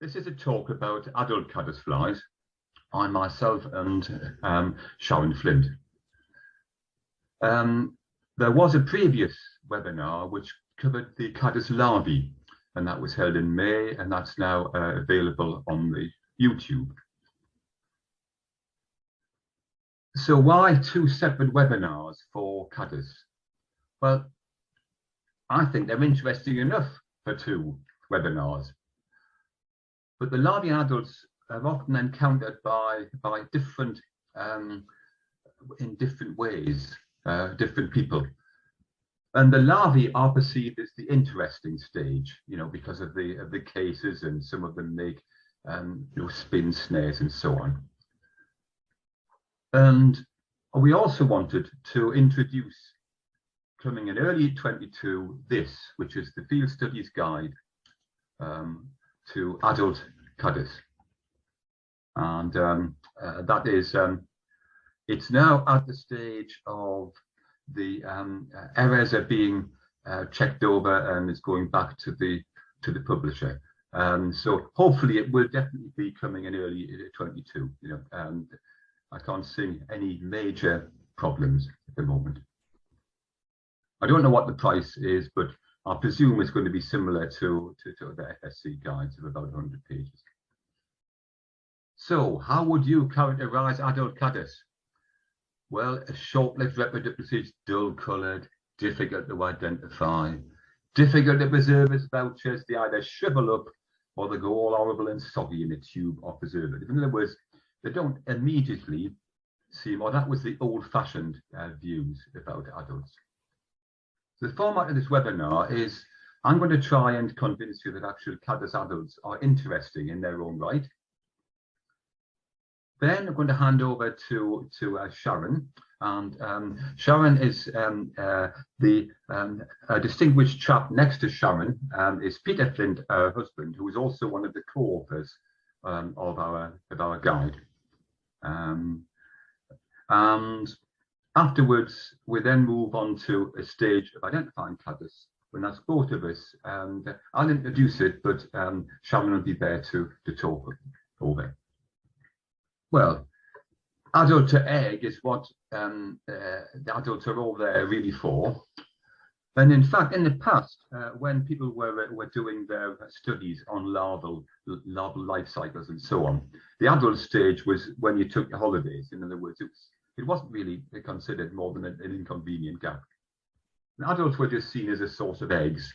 This is a talk about adult caddisflies by myself and Sharon Flint. There was a previous webinar which covered the caddis larvae, and that was held in May, and that's now available on the YouTube. So why two separate webinars for caddis? Well, I think they're interesting enough for two webinars. But the larvae and adults are often encountered by different, in different ways, different people. And the larvae are perceived as the interesting stage, you know, because of the cases, and some of them make spin snares and so on. And we also wanted to introduce, coming in early 22, this, which is the Field Studies Guide to Adult Caddis. And that is, it's now at the stage of the errors are being checked over and is going back to the publisher. So hopefully it will definitely be coming in early 22. You know, and I can't see any major problems at the moment. I don't know what the price is, but I presume it's going to be similar to the FSC guides of about 100 pages. So how would you characterize adult caddis? Well, a short-lived reproductive stage, dull-coloured, difficult to identify, difficult to preserve as vouchers. They either shrivel up or they go all horrible and soggy in a tube or preservative. In other words, they don't immediately seem, or that was the old-fashioned views about adults. The format of this webinar is I'm going to try and convince you that actual caddis adults are interesting in their own right. Then I'm going to hand over to Sharon, and Sharon is the distinguished chap next to Sharon is Peter Flint, her husband, who is also one of the co-authors of our guide. And afterwards, we then move on to a stage of identifying caddis, when that's both of us. And I'll introduce it, but Sharon will be there to talk over. Well, adult to egg is what the adults are all there really for. And in fact, in the past, when people were doing their studies on larval life cycles and so on, the adult stage was when you took your holidays. In other words, it wasn't really considered more than an inconvenient gap. And adults were just seen as a source of eggs,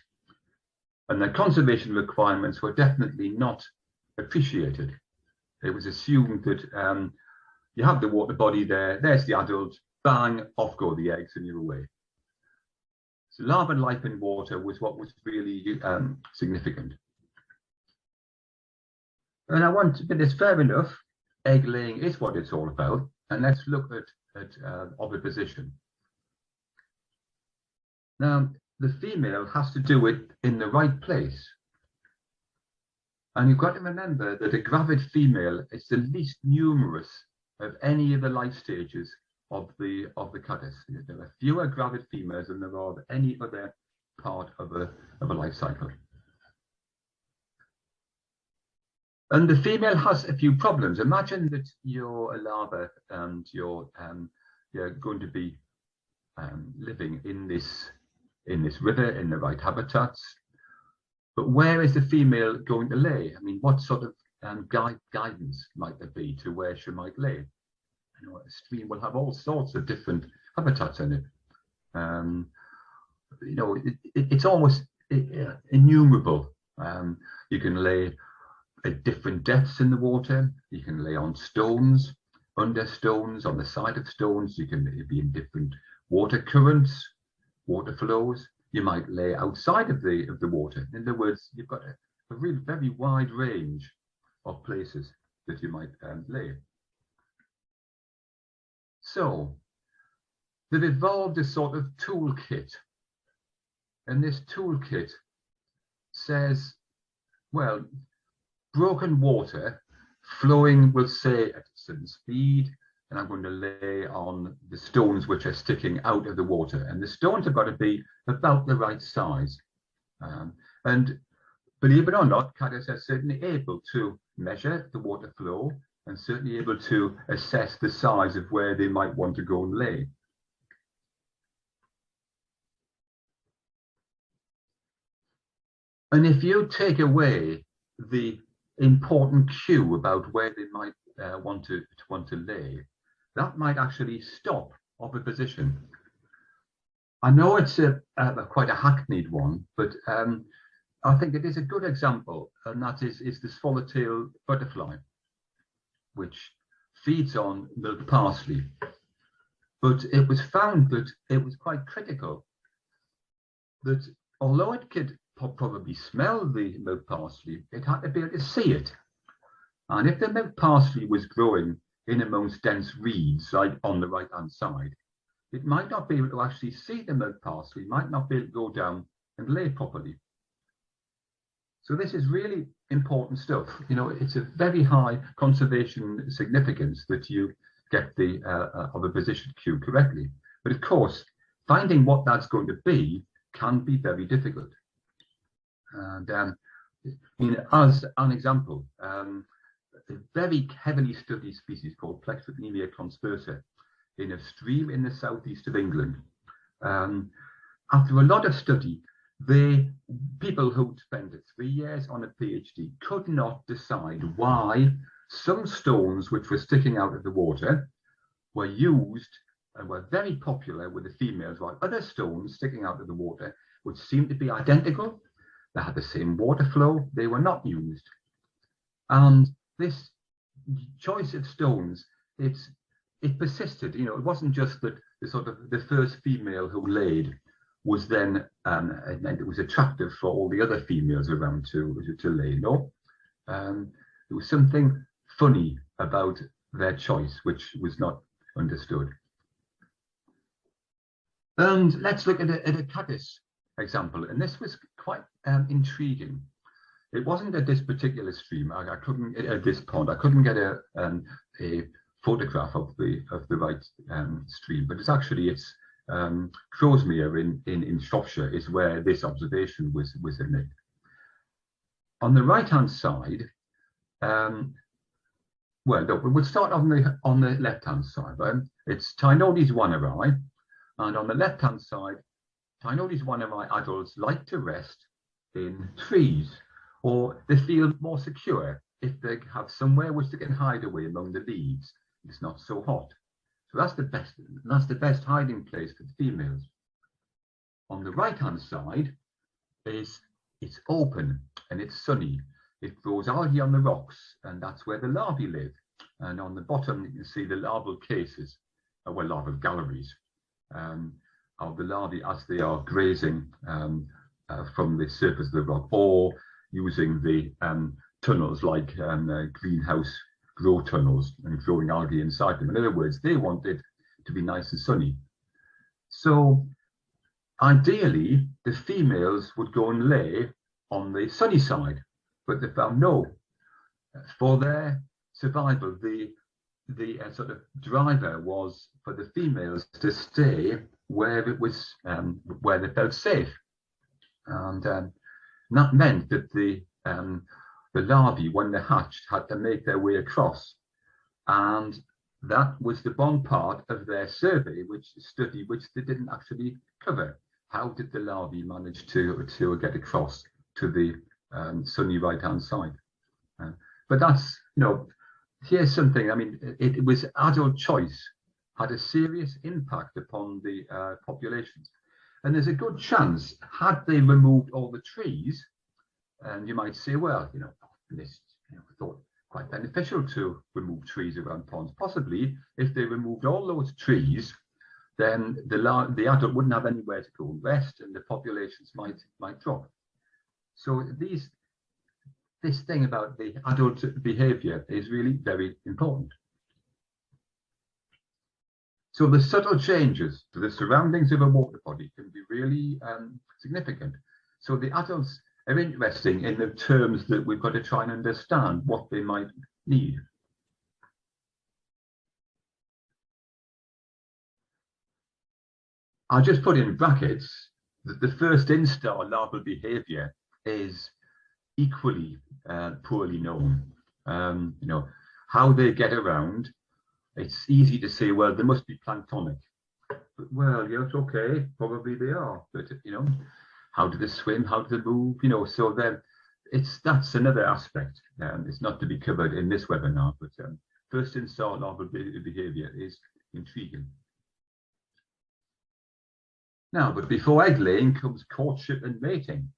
and their conservation requirements were definitely not appreciated. It was assumed that you have the water body there, there's the adult, bang, off go the eggs and you're away. So larval life in water was what was really significant. And but it's fair enough, egg laying is what it's all about. And let's look at oviposition. Now, the female has to do it in the right place. And you've got to remember that a gravid female is the least numerous of any of the life stages of the caddis. There are fewer gravid females than there are of any other part of a life cycle. And the female has a few problems. Imagine that you're a larva and you're going to be living in this river in the right habitats. But where is the female going to lay? I mean, what sort of guidance might there be to where she might lay? You know, a stream will have all sorts of different habitats in it. You know, it's almost innumerable. You can lay at different depths in the water. You can lay on stones, under stones, on the side of stones. You can be in different water currents, water flows. You might lay outside of the water. In other words, you've got a really very wide range of places that you might lay. So they've evolved a sort of toolkit, and this toolkit says, well, broken water flowing will say at a certain speed, and I'm going to lay on the stones which are sticking out of the water, and the stones have got to be about the right size. And believe it or not, caddis are certainly able to measure the water flow and certainly able to assess the size of where they might want to go and lay. And if you take away the important cue about where they might want to lay, that might actually stop oviposition. I know it's quite a hackneyed one, but I think it is a good example, and that is the swallowtail butterfly, which feeds on milk parsley. But it was found that it was quite critical that although it could probably smell the milk parsley, it had to be able to see it. And if the milk parsley was growing in amongst dense reeds, like on the right-hand side, it might not be able to actually see the milk parsley, might not be able to go down and lay properly. So this is really important stuff. You know, it's a very high conservation significance that you get the oviposition cue correctly. But of course, finding what that's going to be can be very difficult. And as an example, a very heavily studied species called Plectropnema transversa in a stream in the southeast of England. After a lot of study, the people who'd spent 3 years on a PhD could not decide why some stones which were sticking out of the water were used and were very popular with the females, while other stones sticking out of the water, which seemed to be identical, they had the same water flow, they were not used. And this choice of stones, it persisted. You know, it wasn't just that the first female who laid was then it meant it was attractive for all the other females around to lay. No, there was something funny about their choice which was not understood. And let's look at a caddis example, and this was quite intriguing. It wasn't at this particular stream. I couldn't at this pond. I couldn't get a photograph of the right stream, but it's Crowsmere in Shropshire is where this observation was made. On the right hand side, well, no, we'll start on the left hand side. It's Tynodes wanneri, and on the left hand side, Tynodes wanneri adults like to rest in trees, or they feel more secure if they have somewhere which they can hide away among the leaves. It's not so hot. So that's the best hiding place for the females. On the right hand side it's open and it's sunny. It grows algae on the rocks, and that's where the larvae live. And on the bottom you can see the larval cases, well, larval galleries of the larvae as they are grazing from the surface of the rock, or using the tunnels like greenhouse grow tunnels and growing algae inside them. In other words, they want it to be nice and sunny. So ideally, the females would go and lay on the sunny side, but they found no. For their survival, the sort of driver was for the females to stay where it was, where they felt safe, and that meant that the larvae, when they hatched, had to make their way across, and that was the one part of their survey which they didn't actually cover. How did the larvae manage to get across to the sunny right hand side? But that's, you know, here's something. I mean, it was adult choice had a serious impact upon the populations, and there's a good chance had they removed all the trees. And you might say, well, you know, this thought quite beneficial to remove trees around ponds. Possibly, if they removed all those trees, then the adult wouldn't have anywhere to go and rest, and the populations might drop. So this thing about the adult behaviour is really very important. So the subtle changes to the surroundings of a water body can be really significant. So the adults are interesting in the terms that we've got to try and understand what they might need. I'll just put in brackets that the first instar larval behaviour is equally poorly known. How they get around, it's easy to say, well, they must be planktonic. But, well, yes, okay, probably they are. But, how do they swim? How do they move? So that's another aspect. It's not to be covered in this webinar, but first instar larval behavior is intriguing. Now, but before egg laying comes courtship and mating.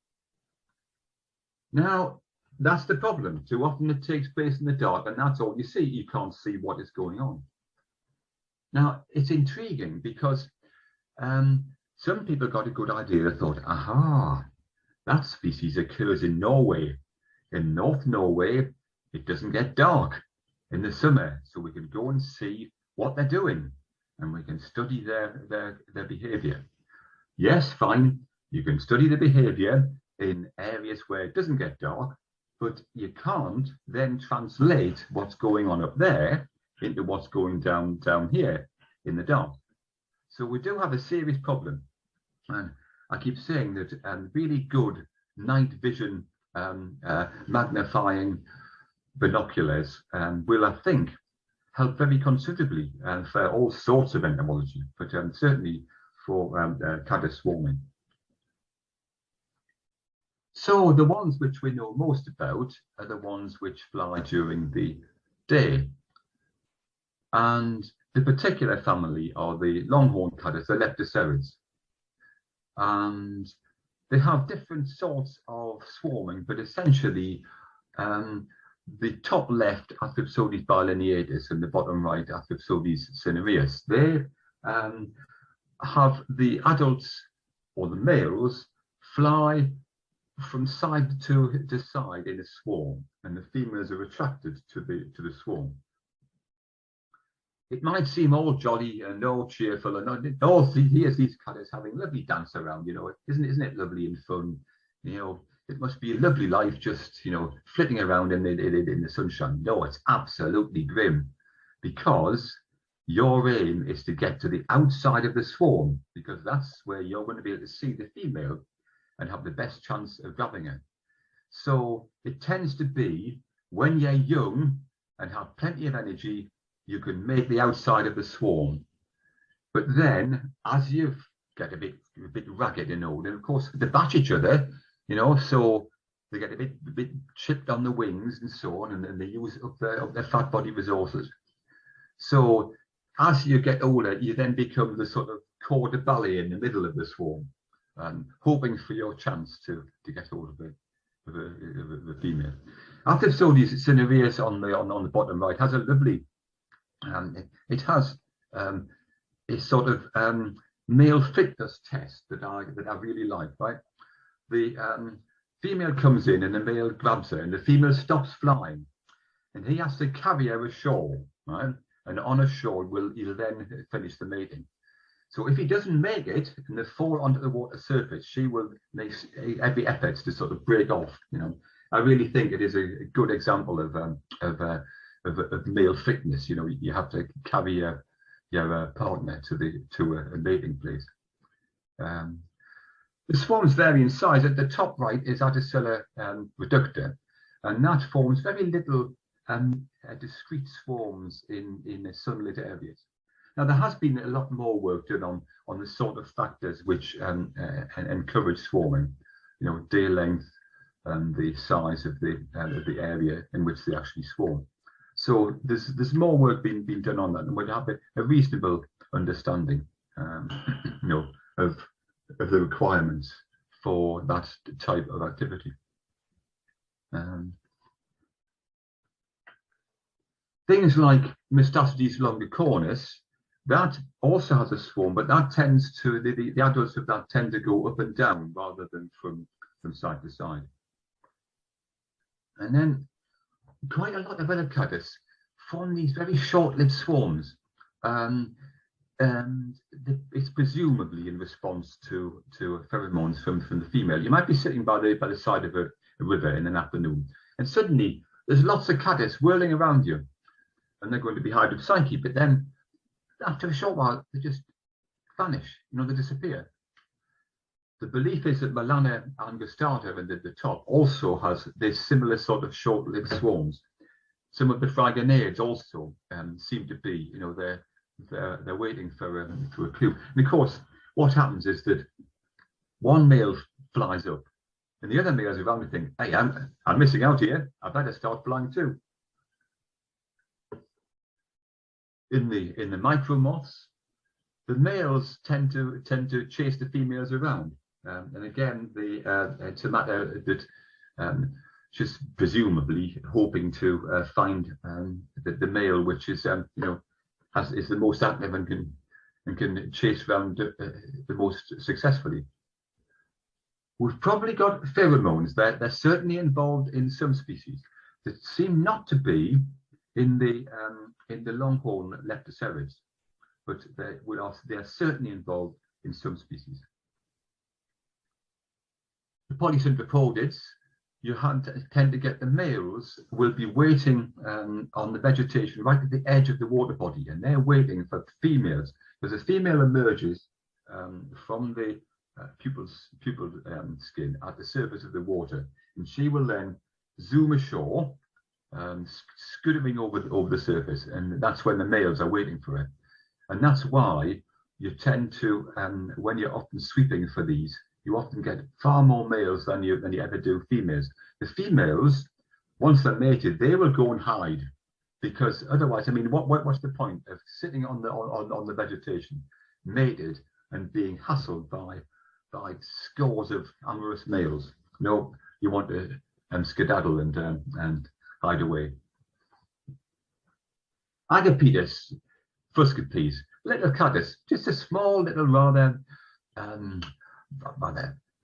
Now, that's the problem. Too often it takes place in the dark, and that's all you see. You can't see what is going on. Now, it's intriguing because some people got a good idea. They thought, aha, that species occurs in Norway. In North Norway, it doesn't get dark in the summer, so we can go and see what they're doing, and we can study their behavior. Yes, fine, you can study the behavior in areas where it doesn't get dark, but you can't then translate what's going on up there into what's going down here in the dark. So we do have a serious problem. And I keep saying that really good night vision magnifying binoculars will, I think, help very considerably for all sorts of entomology, but certainly for caddis swarming. So the ones which we know most about are the ones which fly during the day. And the particular family are the longhorn caddis, the Leptocerids. And they have different sorts of swarming, but essentially the top left, Athipsodes bilineatus, and the bottom right, Athipsodes cinereus, they have the adults, or the males, fly from side to side in a swarm, and the females are attracted to the swarm. It might seem all jolly and all cheerful, and here's these caddis having a lovely dance around, isn't it lovely and fun? It must be a lovely life just, flitting around in the sunshine. No, it's absolutely grim, because your aim is to get to the outside of the swarm, because that's where you're going to be able to see the female and have the best chance of grabbing her. So it tends to be when you're young and have plenty of energy, you can make the outside of the swarm. But then as you get a bit ragged and old, and of course they batch each other, so they get a bit chipped on the wings and so on, and then they use up their fat body resources. So as you get older, you then become the sort of corps de ballet in the middle of the swarm, hoping for your chance to get hold of the female. Athipsodes cinereus on the bottom right has a lovely, it has a sort of male fitness test that I really like, right? The female comes in and the male grabs her, and the female stops flying, and he has to carry her ashore, right? And on ashore, he'll then finish the mating. So if he doesn't make it and they fall onto the water surface, she will make every effort to sort of break off. I really think it is a good example of male fitness. You have to carry your partner to a mating place. The swarms vary in size. At the top right is Adacella reducta, and that forms very little discrete swarms in the sunlit areas. Now, there has been a lot more work done on the sort of factors which encourage swarming, day length and the size of the area in which they actually swarm. So there's more work being done on that, and we have a reasonable understanding, of the requirements for that type of activity. Things like Mystacides longicornis, that also has a swarm, but that tends to, the adults of that tend to go up and down rather than from side to side. And then quite a lot of other caddis form these very short-lived swarms. And it's presumably in response to pheromones from the female. You might be sitting by the side of a river in an afternoon, and suddenly there's lots of caddis whirling around you, and they're going to be hydropsyche, but then after a short while they just vanish, they disappear. The belief is that Melana angustata in the top also has this similar sort of short-lived swarms. Some of the Phrygoneids also seem to be, you know, they're waiting for a clue. And of course, what happens is that one male flies up, and the other males around and think, "Hey, I'm missing out here. I better start flying too." In the micro moths, the males tend to chase the females around, and again, it's a matter that just presumably hoping to find the male which is you know is the most active and can chase around the most successfully. We've probably got pheromones. They're certainly involved in some species that seem not to be in the longhorn leptocerids, but they are certainly involved in some species. The polysynthropodids, you tend to get the males will be waiting on the vegetation right at the edge of the water body, and they're waiting for females. Because a female emerges from the pupil skin at the surface of the water, and she will then zoom ashore, scuttling over the surface, and that's when the males are waiting for it. And that's why you tend to, when you're often sweeping for these, you often get far more males than you ever do females. The females, once they're mated, they will go and hide, because otherwise, I mean, what's the point of sitting on the vegetation, mated, and being hassled by scores of amorous males? No, you want to skedaddle and hide away. Agapetus fruscipes, little caddis, just a small little, rather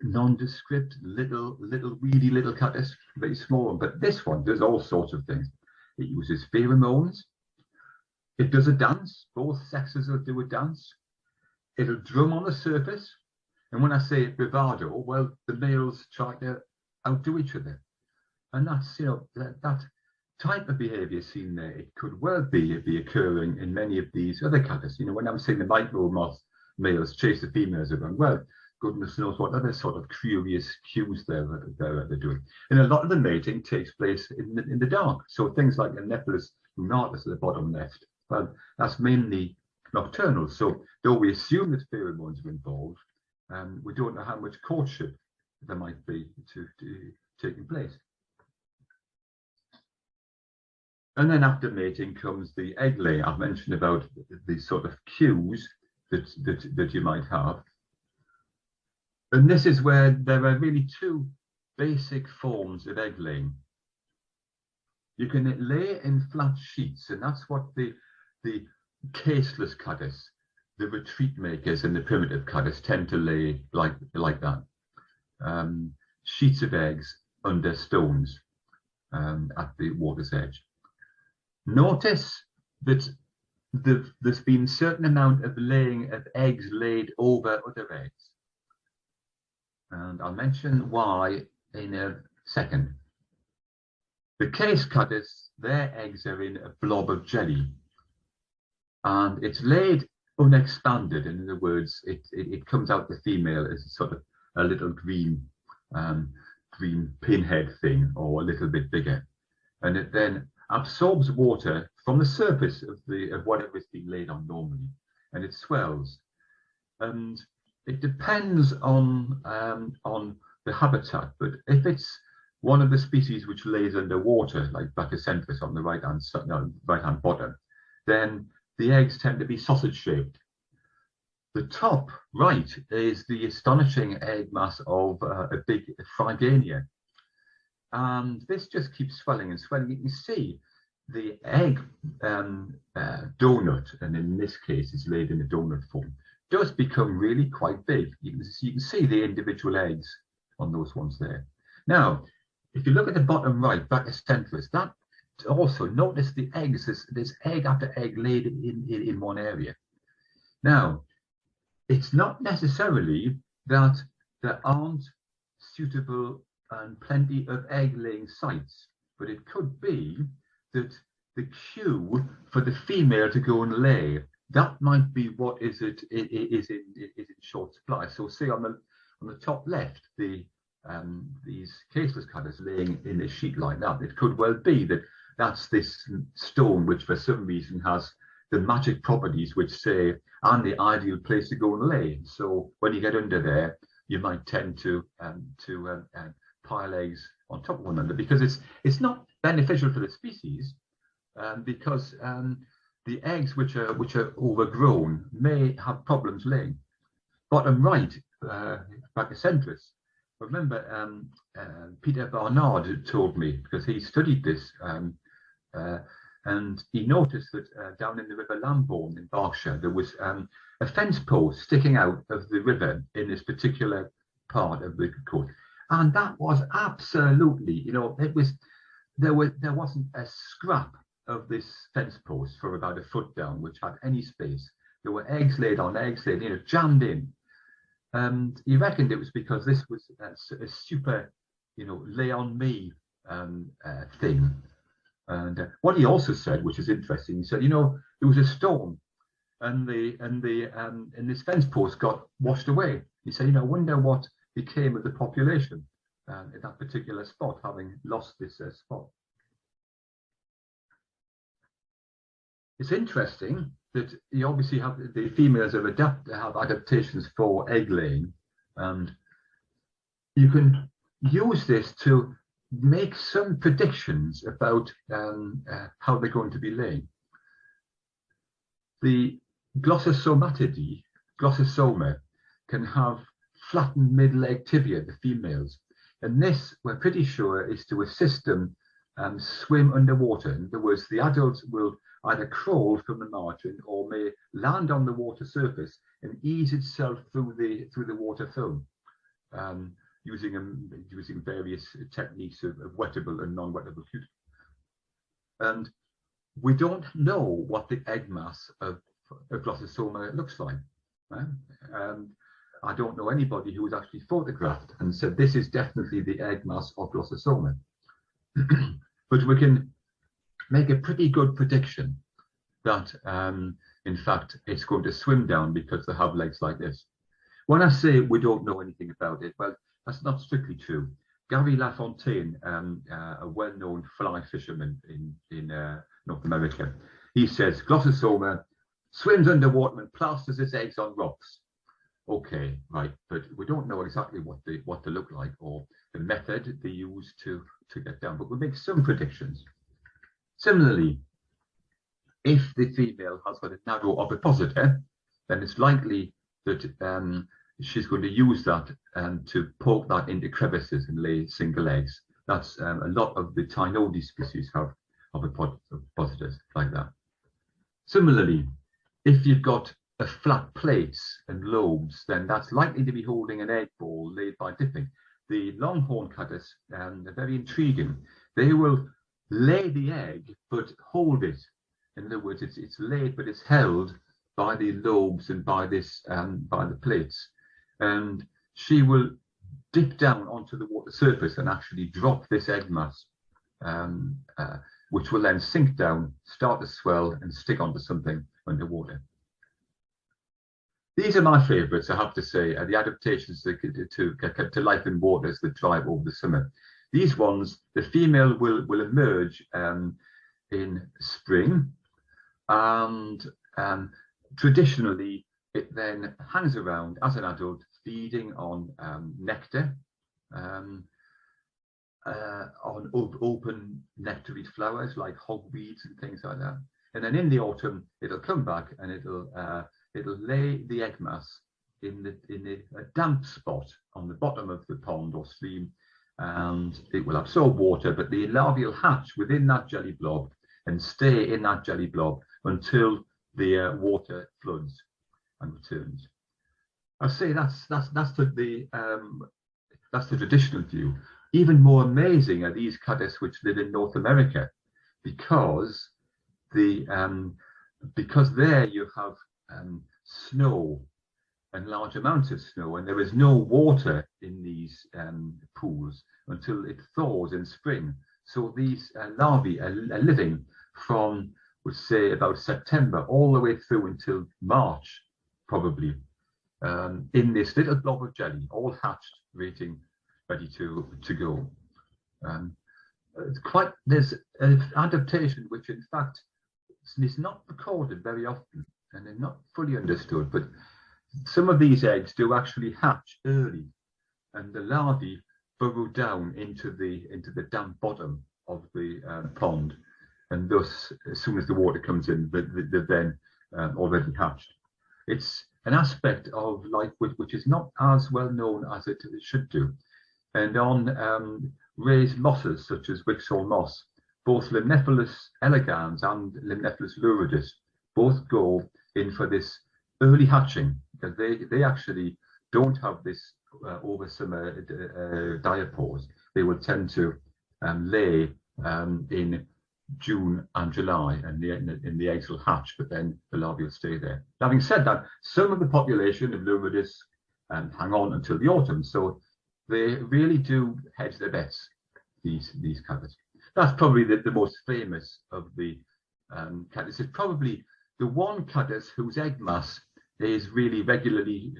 nondescript little weedy little caddis, very small. But this one does all sorts of things. It uses pheromones. It does a dance. Both sexes will do a dance. It'll drum on the surface. And when I say bravado, well, the males try to outdo each other. And that's, you know, that type of behavior seen there, it could well be occurring in many of these other caddis. You know, when I'm saying the micro moth males chase the females around, well, goodness knows what other sort of curious cues they're doing. And a lot of the mating takes place in the dark. So things like the Nephilis Minatus at the bottom left, well, that's mainly nocturnal. So though we assume that pheromones are involved, we don't know how much courtship there might be to taking place. And then after mating comes the egg laying. I've mentioned about the sort of cues that you might have. And this is where there are really two basic forms of egg laying. You can lay in flat sheets, and that's what the caseless caddis, the retreat makers and the primitive caddis tend to lay like that. Sheets of eggs under stones at the water's edge. Notice that there's been a certain amount of laying of eggs laid over other eggs. And I'll mention why in a second. The case caddis, their eggs are in a blob of jelly, and it's laid unexpanded. In other words, it comes out the female as sort of a little green pinhead thing, or a little bit bigger, and it then absorbs water from the surface of whatever is being laid on normally, and it swells. And it depends on the habitat, but if it's one of the species which lays underwater, like Brachycentrus on the right-hand bottom, then the eggs tend to be sausage-shaped. The top right is the astonishing egg mass of a big Phrygonia, and this just keeps swelling and swelling. You can see the egg donut, and in this case, it's laid in a donut form, does become really quite big. You can see the individual eggs on those ones there. Now, if you look at the bottom right, Brachycentrus, that also, notice the eggs, there's egg after egg laid in one area. Now, it's not necessarily that there aren't suitable and plenty of egg-laying sites, but it could be that the cue for the female to go and lay, that might be what is in short supply. So say on on the top left, these caseless caddis laying in a sheet like that. It could well be that that's this stone which for some reason has the magic properties which say and the ideal place to go and lay. So when you get under there, you might tend to pile eggs on top of one another, because it's not beneficial for the species, because the eggs which are overgrown may have problems laying. Bottom right, Brachyscentrus. Remember, Peter Barnard told me, because he studied this, and he noticed that down in the River Lambourne in Berkshire, there was a fence post sticking out of the river in this particular part of the coast. And that was absolutely, you know, there wasn't a scrap of this fence post for about a foot down, which had any space. There were eggs laid on eggs laid, you know, jammed in. And he reckoned it was because this was a super, you know, lay on me thing. And what he also said, which is interesting, he said, you know, there was a storm, and this fence post got washed away. He said, you know, I wonder what became of the population in that particular spot, having lost this spot. It's interesting that you obviously have the females have adaptations for egg laying, and you can use this to make some predictions about how they're going to be laying. The Glossosomatidae, Glossosoma, can have flattened mid-leg tibia, the females, and this, we're pretty sure, is to assist them swim underwater. In other words, the adults will either crawl from the margin or may land on the water surface and ease itself through the water film, using various techniques of wettable and non-wettable cuticle. And we don't know what the egg mass of a Glossosoma looks like. Right? I don't know anybody who was actually photographed and said this is definitely the egg mass of Glossosoma. But we can make a pretty good prediction that in fact it's going to swim down because they have legs like this. When I say we don't know anything about it, well, that's not strictly true. Gary Lafontaine, a well-known fly fisherman in North America, he says Glossosoma swims underwater and plasters its eggs on rocks. Okay, right, but we don't know exactly what they look like or the method they use to get down, but we'll make some predictions. Similarly, if the female has got a narrow ovipositor, then it's likely that she's going to use that to poke that into crevices and lay single eggs. That's a lot of the Tynode species have ovipositors like that. Similarly, if you've got flat plates and lobes, then that's likely to be holding an egg ball laid by dipping. The longhorn caddis, they're very intriguing. They will lay the egg but hold it. In other words, it's laid but it's held by the lobes and by this by the plates, and she will dip down onto the water surface and actually drop this egg mass, which will then sink down, start to swell and stick onto something underwater. These are my favourites, I have to say, the adaptations to life in waters that thrive over the summer. These ones, the female will emerge in spring, and traditionally it then hangs around as an adult, feeding on nectar, on open nectarid flowers like hogweeds and things like that. And then in the autumn, it'll come back and it'll lay the egg mass in a damp spot on the bottom of the pond or stream, and it will absorb water, but the larvae will hatch within that jelly blob and stay in that jelly blob until the water floods and returns. I say that's the traditional view. Even more amazing are these caddis which live in North America, because there you have snow and large amounts of snow, and there is no water in these pools until it thaws in spring. So these larvae are living from, we'll say, about September all the way through until March, probably, in this little blob of jelly, all hatched, waiting, ready to go. There's an adaptation which in fact is not recorded very often and they're not fully understood, but some of these eggs do actually hatch early and the larvae burrow down into the damp bottom of the pond, and thus as soon as the water comes in they're then already hatched. It's an aspect of life which is not as well known as it should do, and on raised mosses such as Wicksall moss, both Limnephilis elegans and Limnephilis luridus both go in for this early hatching, because they actually don't have this over summer diapause. They will tend to lay in June and July, and the eggs will hatch, but then the larvae will stay there. Having said that, some of the population of luridus hang on until the autumn, so they really do hedge their bets, these caddis. That's probably the most famous of the caddis. It's probably the one caddis whose egg mass is really regularly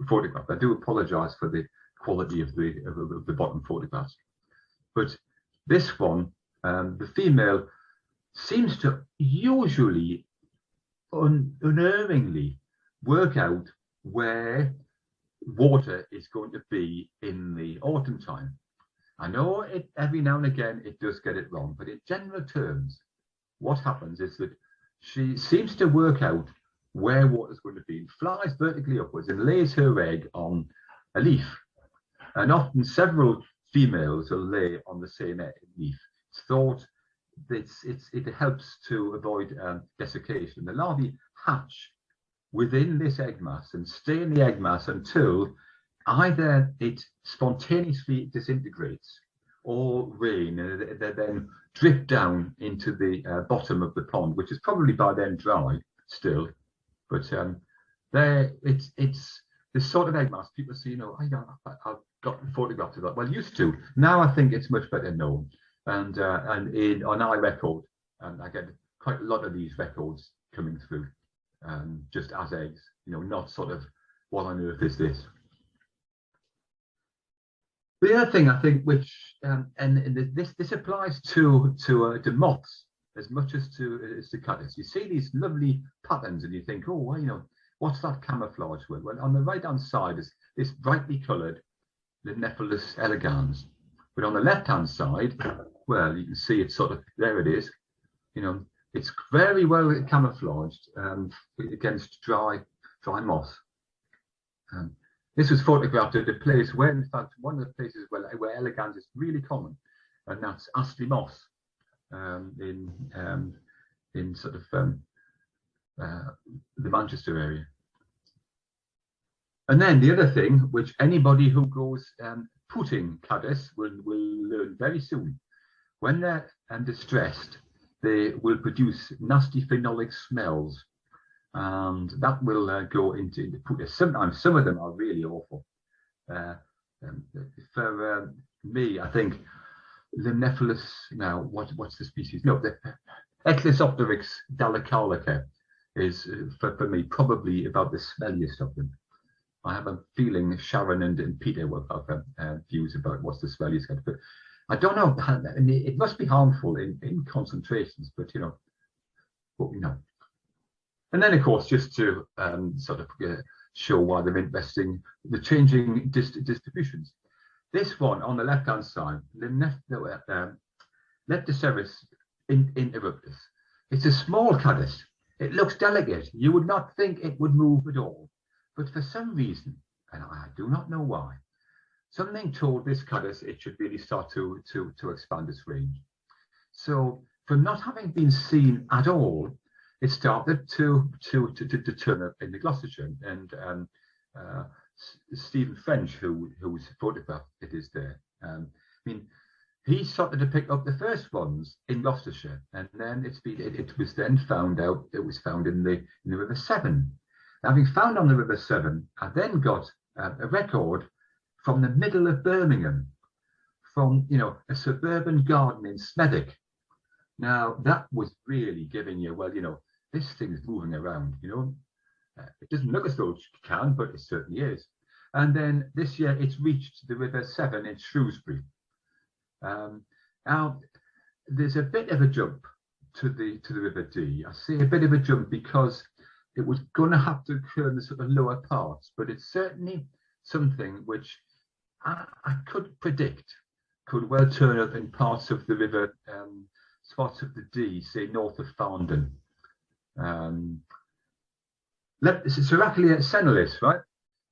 photographed. I do apologise for the quality of the bottom photographs, but this one, the female seems to usually unerringly work out where water is going to be in the autumn time. I know it every now and again it does get it wrong, but in general terms, what happens is that she seems to work out where water is going to be, flies vertically upwards and lays her egg on a leaf. And often several females will lay on the same leaf. It's thought that it helps to avoid desiccation. The larvae hatch within this egg mass and stay in the egg mass until either it spontaneously disintegrates or rain, and they then drip down into the bottom of the pond, which is probably by then dry still. But it's this sort of egg mass. People say, I've got photographs of that. Well, used to. Now I think it's much better known. And on iRecord, I get quite a lot of these records coming through, just as eggs. Not sort of what on earth is this. The other thing I think, which this applies to moths as much as to caddis. You see these lovely patterns, and you think, oh, well, what's that camouflage with? Well, on the right-hand side is this brightly coloured Nephilis elegans, but on the left-hand side, well, you can see it's sort of there. It is, it's very well camouflaged against dry moss. This was photographed at a place where, in fact, one of the places where elegans is really common, and that's Astley Moss in sort of the Manchester area. And then the other thing, which anybody who goes putting caddis will learn very soon, when they're distressed, they will produce nasty phenolic smells. And that will go into the putter. Sometimes some of them are really awful. For me, I think the Nephilis, now what's the species? No, the Eclysopteryx dactylica is for me probably about the smelliest of them. I have a feeling Sharon and Peter will have views about what's the smelliest, but I don't know. It must be harmful in concentrations, but what we know. And then, of course, just to sort of show why they're interesting, the changing distributions. This one on the left-hand side, Leptocerus interruptus. It's a small caddis. It looks delicate. You would not think it would move at all. But for some reason, and I do not know why, something told this caddis it should really start to expand its range. So from not having been seen at all, it started to turn up in the Gloucestershire, and Stephen French, who's photographed it, is there. He started to pick up the first ones in Gloucestershire, and then it was then found out it was found in the River Severn. Having found on the River Severn, I then got a record from the middle of Birmingham, from a suburban garden in Smethwick. Now that was really giving you, well, this thing's moving around, It doesn't look as though it can, but it certainly is. And then this year it's reached the River Severn in Shrewsbury. Now, there's a bit of a jump to the River Dee. I say a bit of a jump because it was going to have to occur in the sort of lower parts, but it's certainly something which I could predict could well turn up in parts of the river, spots of the Dee, say north of Farndon. Seraphia senalis, right?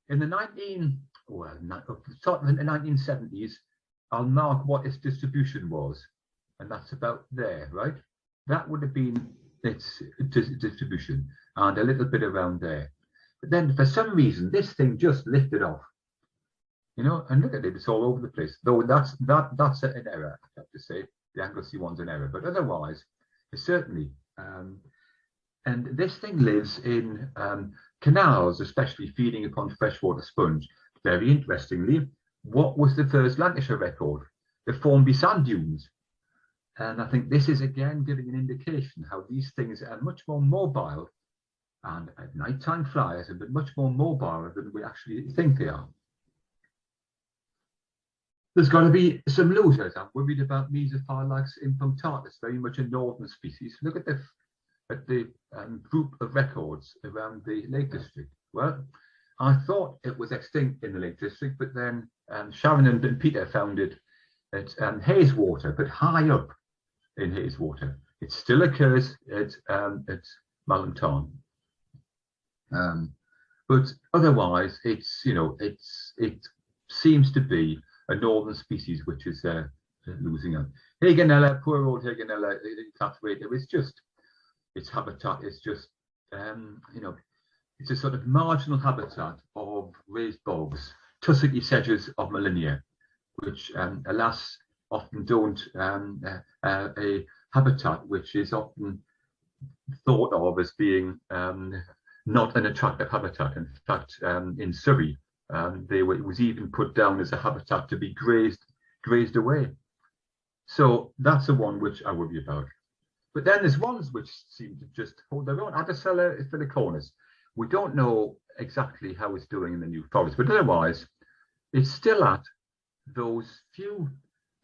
In the 1970s, I'll mark what its distribution was, and that's about there, right? That would have been its distribution, and a little bit around there. But then, for some reason, this thing just lifted off, you know. And look at it; it's all over the place. Though that's an error, I have to say. The Anglesey one's an error, but otherwise, it's certainly. And this thing lives in canals, especially feeding upon freshwater sponge. Very interestingly, what was the first Lancashire record? The Formby sand dunes. And I think this is again giving an indication how these things are much more mobile, and at nighttime flyers are much more mobile than we actually think they are. There's got to be some losers. I'm worried about Mesophylax implantatus, very much a northern species. Look at the group of records around the Lake District. Well, I thought it was extinct in the Lake District, but then Sharon and Peter found it at Hazewater, but high up in Hazewater. It still occurs at Mallintarn. But otherwise, it's, you know, it seems to be a northern species which is losing out. Haganella, poor old Haganella, it's just, its habitat is just, you know, it's a sort of marginal habitat of raised bogs, tussocky sedges of Molinia, which, alas, often don't, a habitat which is often thought of as being not an attractive habitat. In fact, in Surrey, it was even put down as a habitat to be grazed away. So that's the one which I worry about. But then there's ones which seem to just hold their own. Adacella filicornis. We don't know exactly how it's doing in the New Forest, but otherwise, it's still at those few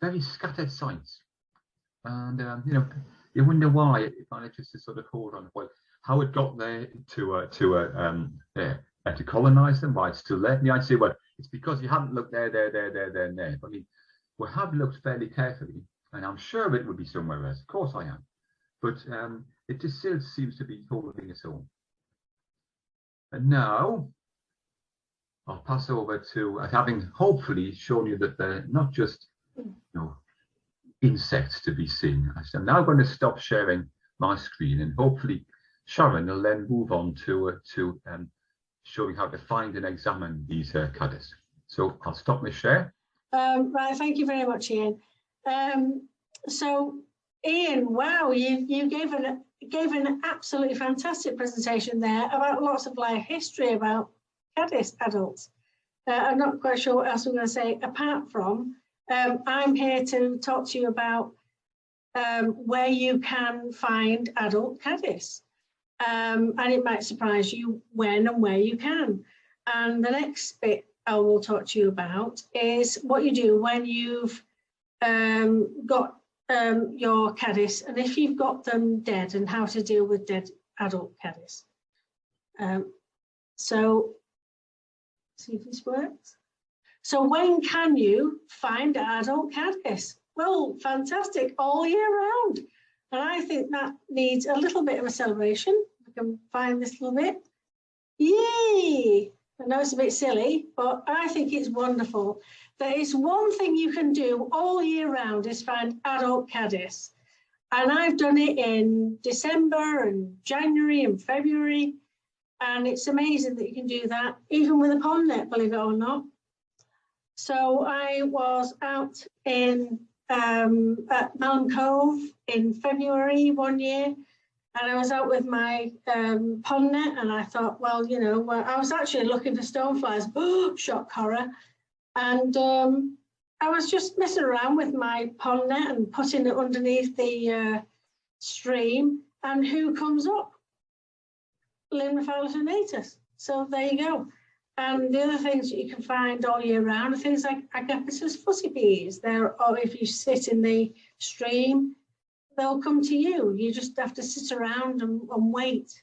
very scattered sites. And, you know, you wonder why it manages to sort of hold on. Well, how it got there to colonize them, why it's still there. And I'd say, well, it's because you haven't looked there, and there. But I mean, we have looked fairly carefully, and I'm sure it would be somewhere else. Of course I am. But it just still seems to be holding its own. And now I'll pass over to, having hopefully shown you that they're not just, you know, insects to be seen. I'm now going to stop sharing my screen, and hopefully Sharon will then move on to showing how to find and examine these caddis. So I'll stop my share. Right, thank you very much, Ian. So Ian, wow, you gave an absolutely fantastic presentation there about lots of life history about caddis adults. I'm not quite sure what else I'm going to say apart from I'm here to talk to you about where you can find adult caddis. And it might surprise you when and where you can. And the next bit I will talk to you about is what you do when you've got your caddis, and if you've got them dead, and how to deal with dead adult caddis. So, see if this works. So when can you find adult caddis? Well, fantastic, all year round. And I think that needs a little bit of a celebration. I can find this little bit. Yay! I know it's a bit silly, but I think it's wonderful. There is one thing you can do all year round is find adult caddis. And I've done it in December and January and February. And it's amazing that you can do that, even with a pond net, believe it or not. So I was out in at Malham Cove in February one year, and I was out with my pond net, and I thought, well, you know, I was actually looking for stoneflies. Oh, shock horror. And I was just messing around with my pond net and putting it underneath the stream, and who comes up? Nephilis Minatus. So there you go. And the other things that you can find all year round are things like Agapetus fuzzy bees. Or if you sit in the stream, they'll come to you. You just have to sit around and wait,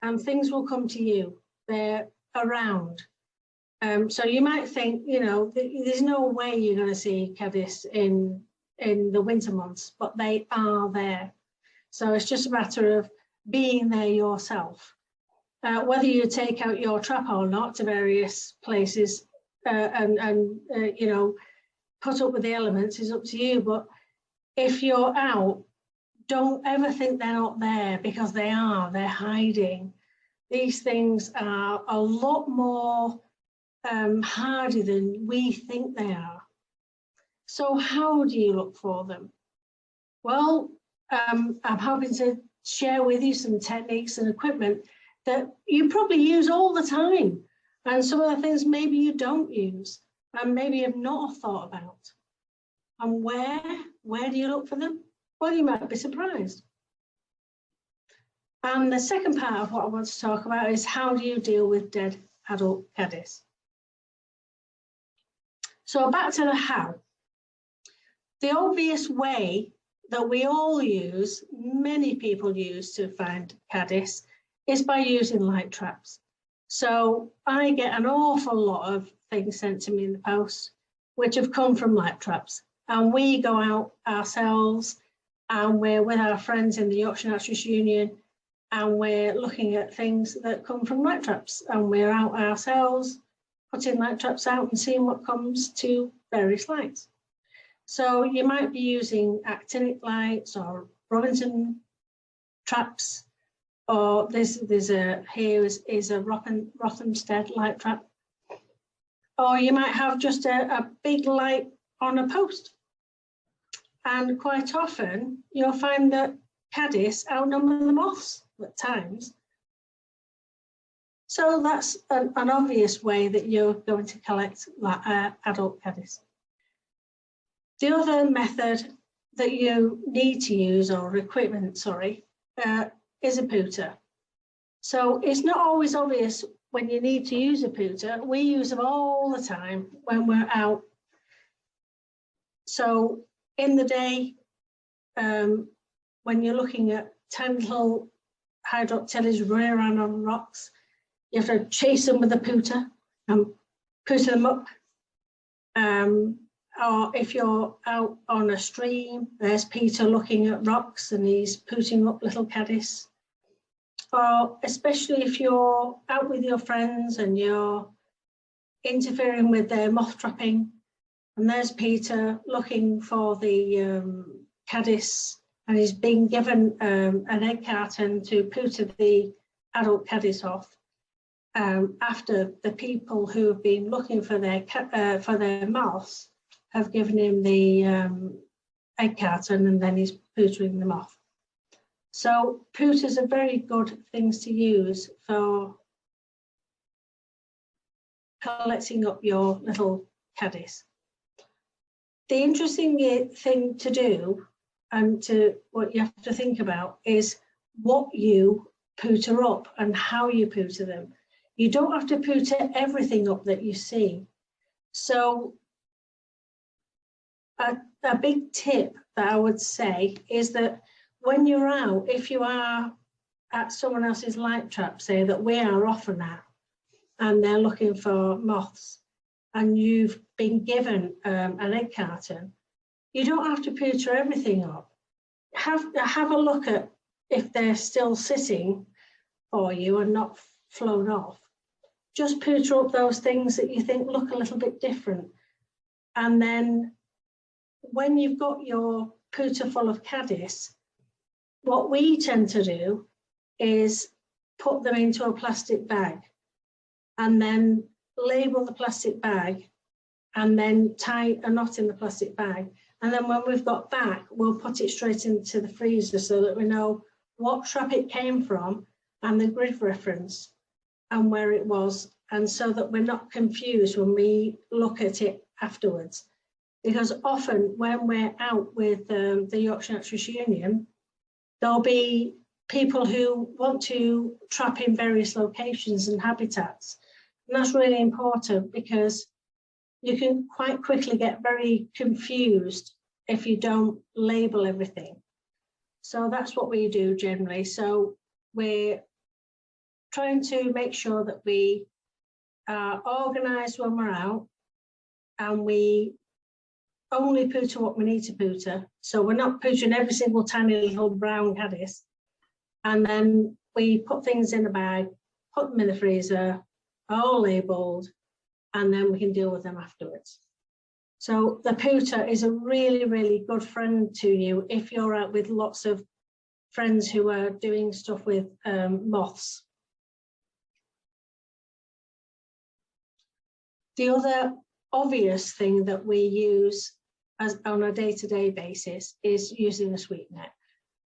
and things will come to you. They're around. So you might think, you know, there's no way you're going to see caddis in the winter months, but they are there. So it's just a matter of being there yourself. Whether you take out your trap or not to various places and you know, put up with the elements is up to you. But if you're out, don't ever think they're not there, because they are. They're hiding. These things are a lot more harder than we think they are. So how do you look for them? Well, I'm hoping to share with you some techniques and equipment that you probably use all the time, and some of the things maybe you don't use and maybe have not thought about. And where do you look for them? Well, you might be surprised. And the second part of what I want to talk about is how do you deal with dead adult caddis? So back to the how. The obvious way that we all use, many people use to find caddis, is by using light traps. So I get an awful lot of things sent to me in the post, which have come from light traps. And we go out ourselves, and we're with our friends in the Yorkshire Naturalist Union, and we're looking at things that come from light traps. And we're out ourselves, putting light traps out and seeing what comes to various lights. So you might be using actinic lights or Robinson traps, or here is a Rothamsted light trap. Or you might have just a big light on a post. And quite often you'll find that caddis outnumber the moths at times. So that's an obvious way that you're going to collect adult caddis. The other method that you need to use, or equipment, sorry, is a pooter. So it's not always obvious when you need to use a pooter. We use them all the time when we're out. So in the day, when you're looking at tiny little Hydrocteles rearing on rocks, you have to chase them with a pooter and pooter them up. Or if you're out on a stream, there's Peter looking at rocks and he's pooting up little caddis. Or especially if you're out with your friends and you're interfering with their moth trapping, and there's Peter looking for the caddis, and he's been given an egg carton to pooter the adult caddis off. After the people who have been looking for their moths have given him the egg carton, and then he's pootering them off. So pooters are very good things to use for collecting up your little caddis. The interesting thing to do, and what you have to think about, is what you pooter up and how you pooter them. You don't have to pooter everything up that you see. So a big tip that I would say is that when you're out, if you are at someone else's light trap, say that we are often at, and they're looking for moths, and you've been given an egg carton, you don't have to pooter everything up. Have a look at if they're still sitting for you and not flown off. Just pooter up those things that you think look a little bit different. And then when you've got your pooter full of caddis, what we tend to do is put them into a plastic bag and then label the plastic bag and then tie a knot in the plastic bag. And then when we've got back, we'll put it straight into the freezer so that we know what trap it came from and the grid reference and where it was, and so that we're not confused when we look at it afterwards. Because often when we're out with the Yorkshire Naturalist Union, there'll be people who want to trap in various locations and habitats. And that's really important because you can quite quickly get very confused if you don't label everything. So that's what we do generally. So we're trying to make sure that we are organised when we're out, and we only pooter what we need to pooter. So we're not pootering every single tiny little brown caddis. And then we put things in a bag, put them in the freezer, all labelled, and then we can deal with them afterwards. So the pooter is a really, really good friend to you if you're out with lots of friends who are doing stuff with moths. The other obvious thing that we use as on a day-to-day basis is using a sweep net.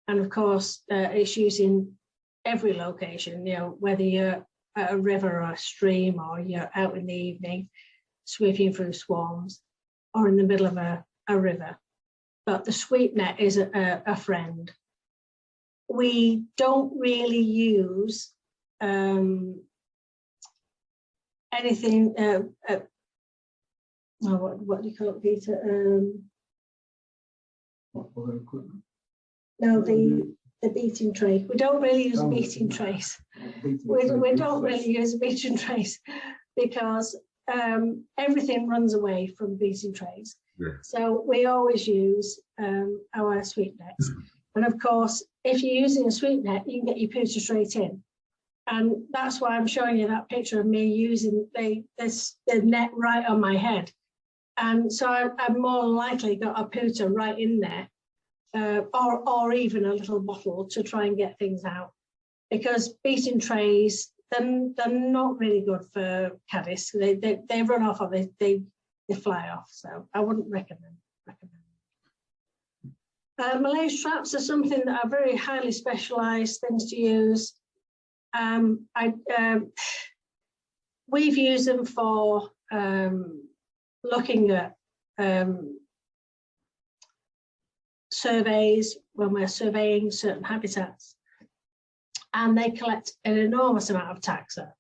And of course, it's used in every location, you know, whether you're at a river or a stream, or you're out in the evening sweeping through swarms, or in the middle of a river. But the sweep net is a friend. We don't really use anything, what do you call it, Peter? No, the beating tray. We don't really use beating trays. We don't really use beating trays because everything runs away from beating trays. Yeah. So we always use our sweep nets. And of course, if you're using a sweep net, you can get your pooter straight in. And that's why I'm showing you that picture of me using the net right on my head. And so I've more than likely got a pooter right in there, or even a little bottle to try and get things out. Because beating trays, they're not really good for caddis. They run off, or they fly off. So I wouldn't recommend. Malaise traps are something that are very highly specialised things to use. We've used them for looking at surveys when we're surveying certain habitats, and they collect an enormous amount of taxa.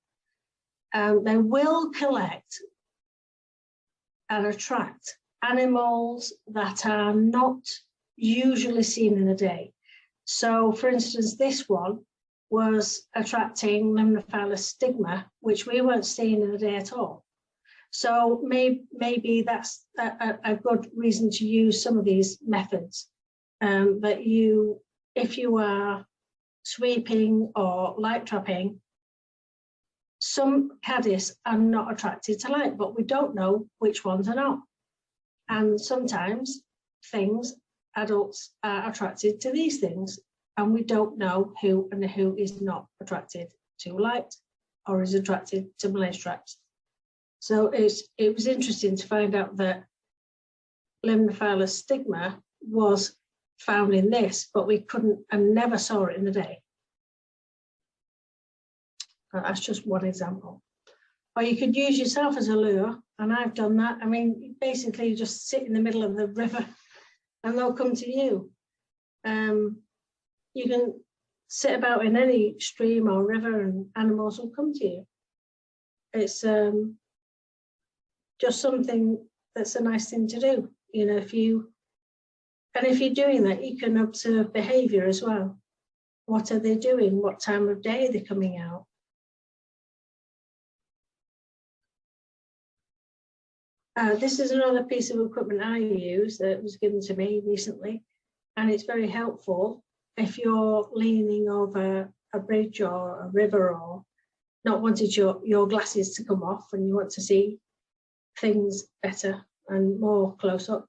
They will collect and attract animals that are not usually seen in the day. So, for instance, this one was attracting Limnophilus stigma, which we weren't seeing in the day at all. So maybe that's a good reason to use some of these methods. That if you are sweeping or light trapping, some caddis are not attracted to light, but we don't know which ones are not. And sometimes adults are attracted to these things, and we don't know who is not attracted to light or is attracted to Malaise traps. So it was interesting to find out that Limnophilus stigma was found in this, but we couldn't and never saw it in the day. That's just one example. Or you could use yourself as a lure, and I've done that. I mean, basically you just sit in the middle of the river and they'll come to you. You can sit about in any stream or river and animals will come to you. It's just something that's a nice thing to do. You know, if you're doing that, you can observe behaviour as well. What are they doing? What time of day are they coming out? This is another piece of equipment I use that was given to me recently, and it's very helpful if you're leaning over a bridge or a river, or not wanted your glasses to come off and you want to see things better and more close up.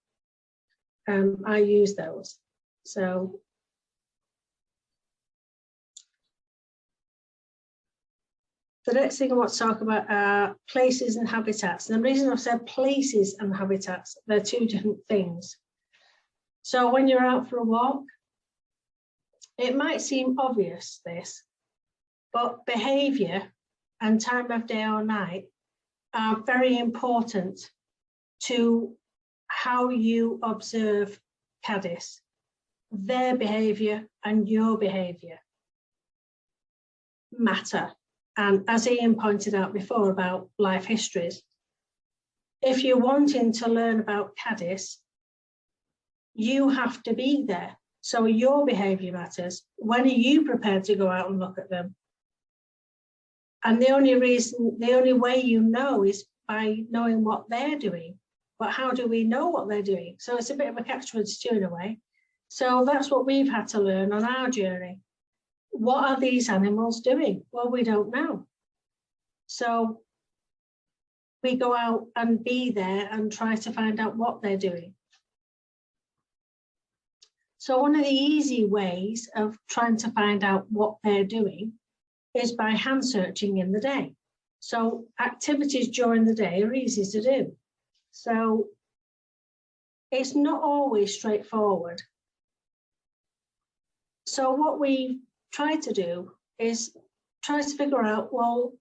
I use those. So the next thing I want to talk about are places and habitats. And the reason I've said places and habitats, they're two different things. So when you're out for a walk, it might seem obvious this, but behaviour and time of day or night are very important to how you observe caddis, their behaviour and your behaviour. matter. And as Ian pointed out before about life histories, if you're wanting to learn about caddis, you have to be there. So your behaviour matters. When are you prepared to go out and look at them? And the only way you know is by knowing what they're doing. But how do we know what they're doing? So it's a bit of a catch-22 in a way. So that's what we've had to learn on our journey. What are these animals doing? Well, we don't know. So we go out and be there and try to find out what they're doing. So one of the easy ways of trying to find out what they're doing is by hand searching in the day. So activities during the day are easy to do. So it's not always straightforward. So what we try to do is try to figure out, well,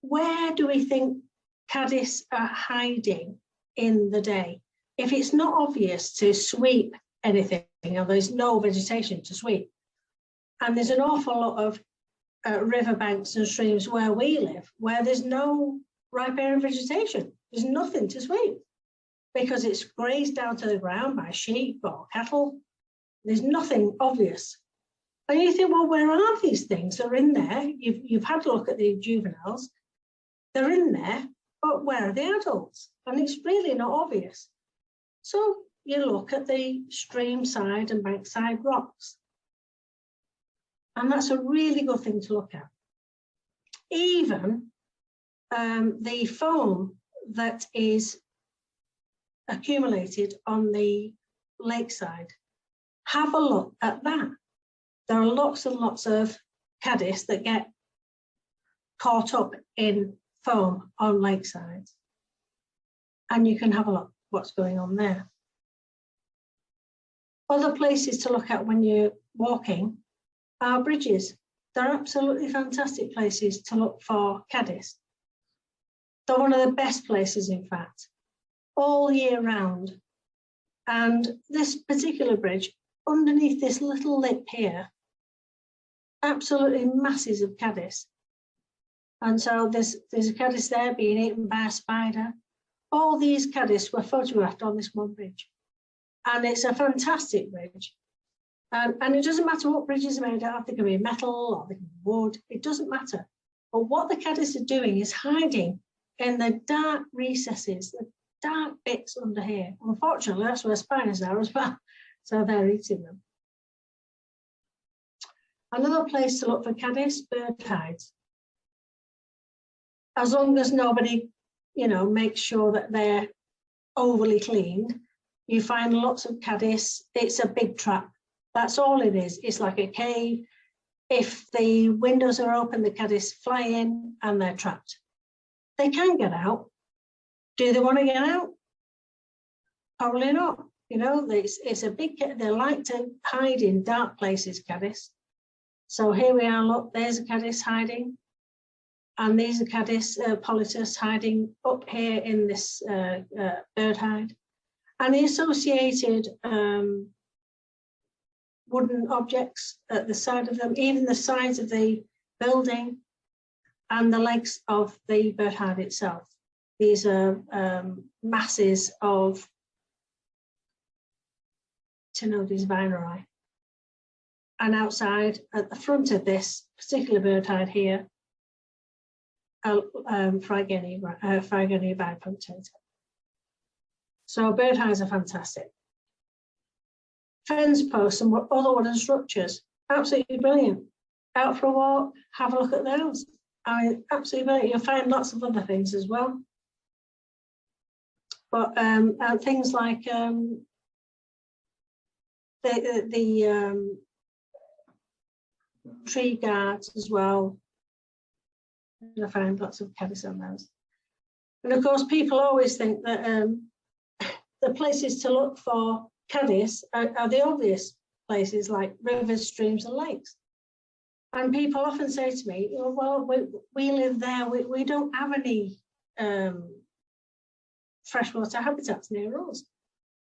where do we think caddis are hiding in the day? If it's not obvious to sweep anything, or there's no vegetation to sweep, and there's an awful lot of riverbanks and streams where we live, where there's no riparian vegetation, there's nothing to sweep because it's grazed down to the ground by sheep or cattle. There's nothing obvious. And you think, well, where are these things? They're in there. You've had a look at the juveniles. They're in there, but where are the adults? And it's really not obvious. So you look at the stream side and bankside rocks. And that's a really good thing to look at. Even the foam that is accumulated on the lakeside, have a look at that. There are lots and lots of caddis that get caught up in foam on lakesides. And you can have a look what's going on there. Other places to look at when you're walking are bridges. They're absolutely fantastic places to look for caddis. They're one of the best places, in fact, all year round. And this particular bridge, underneath this little lip here, absolutely masses of caddis. And so there's a caddis there being eaten by a spider. All these caddis were photographed on this one bridge. And it's a fantastic bridge. And it doesn't matter what bridges are made out of, they can be metal or they can be wood, it doesn't matter. But what the caddis are doing is hiding in the dark recesses, the dark bits under here. Unfortunately, that's where spiders are as well. So they're eating them. Another place to look for caddis, bird hides. As long as nobody, makes sure that they're overly cleaned, you find lots of caddis. It's a big trap. That's all it is. It's like a cave. If the windows are open, the caddis fly in and they're trapped. They can get out. Do they want to get out? Probably not. It's a big, they like to hide in dark places, caddis. So here we are, look, there's a caddis hiding. And these are caddis polytus hiding up here in this bird hide. And the associated wooden objects at the side of them, even the sides of the building and the legs of the bird hide itself. These are masses of Ctenodis vineri. And outside, at the front of this particular bird hide here, Phrygonia bipunctata. So bird hides are fantastic. Fence posts and other wooden structures, absolutely brilliant. Out for a walk, have a look at those. Absolutely brilliant. You'll find lots of other things as well. But things like the tree guards as well. I find lots of caddis on those. And of course, people always think that the places to look for caddis are the obvious places like rivers, streams and lakes. And people often say to me, well, we live there, we don't have any freshwater habitats near us.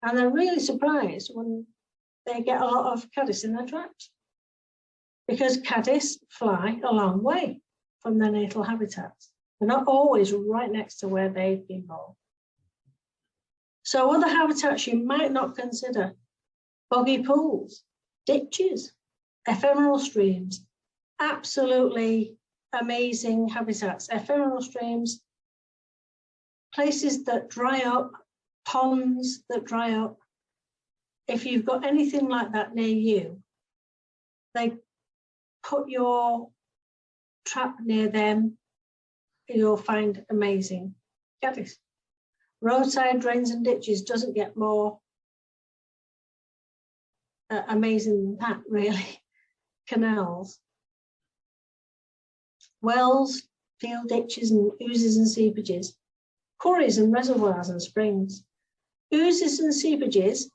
And they're really surprised when they get a lot of caddis in their traps. because caddis fly a long way from their natal habitats. They're not always right next to where they've been born. So other habitats you might not consider: boggy pools, ditches, ephemeral streams, absolutely amazing habitats. Ephemeral streams, places that dry up, ponds that dry up. If you've got anything like that near you, they put your trap near them, you'll find amazing caddis. Roadside drains and ditches doesn't get more amazing than that, really. Canals, wells, field ditches and oozes and seepages, quarries and reservoirs and springs. Oozes and seepages,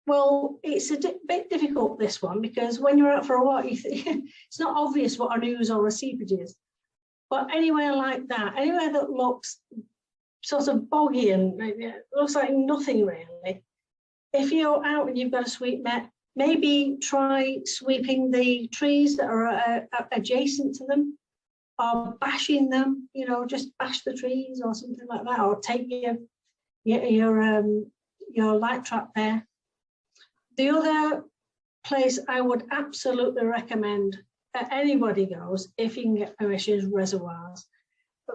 well, it's a bit difficult, this one, because when you're out for a walk, you think it's not obvious what an ooze or a seepage is. But anywhere like that, anywhere that looks sort of boggy and looks like nothing really, if you're out and you've got a sweep net, maybe try sweeping the trees that are adjacent to them, or bashing them, you know, just bash the trees or something like that, or take your light trap there. The other place I would absolutely recommend anybody goes, if you can get permission, is reservoirs.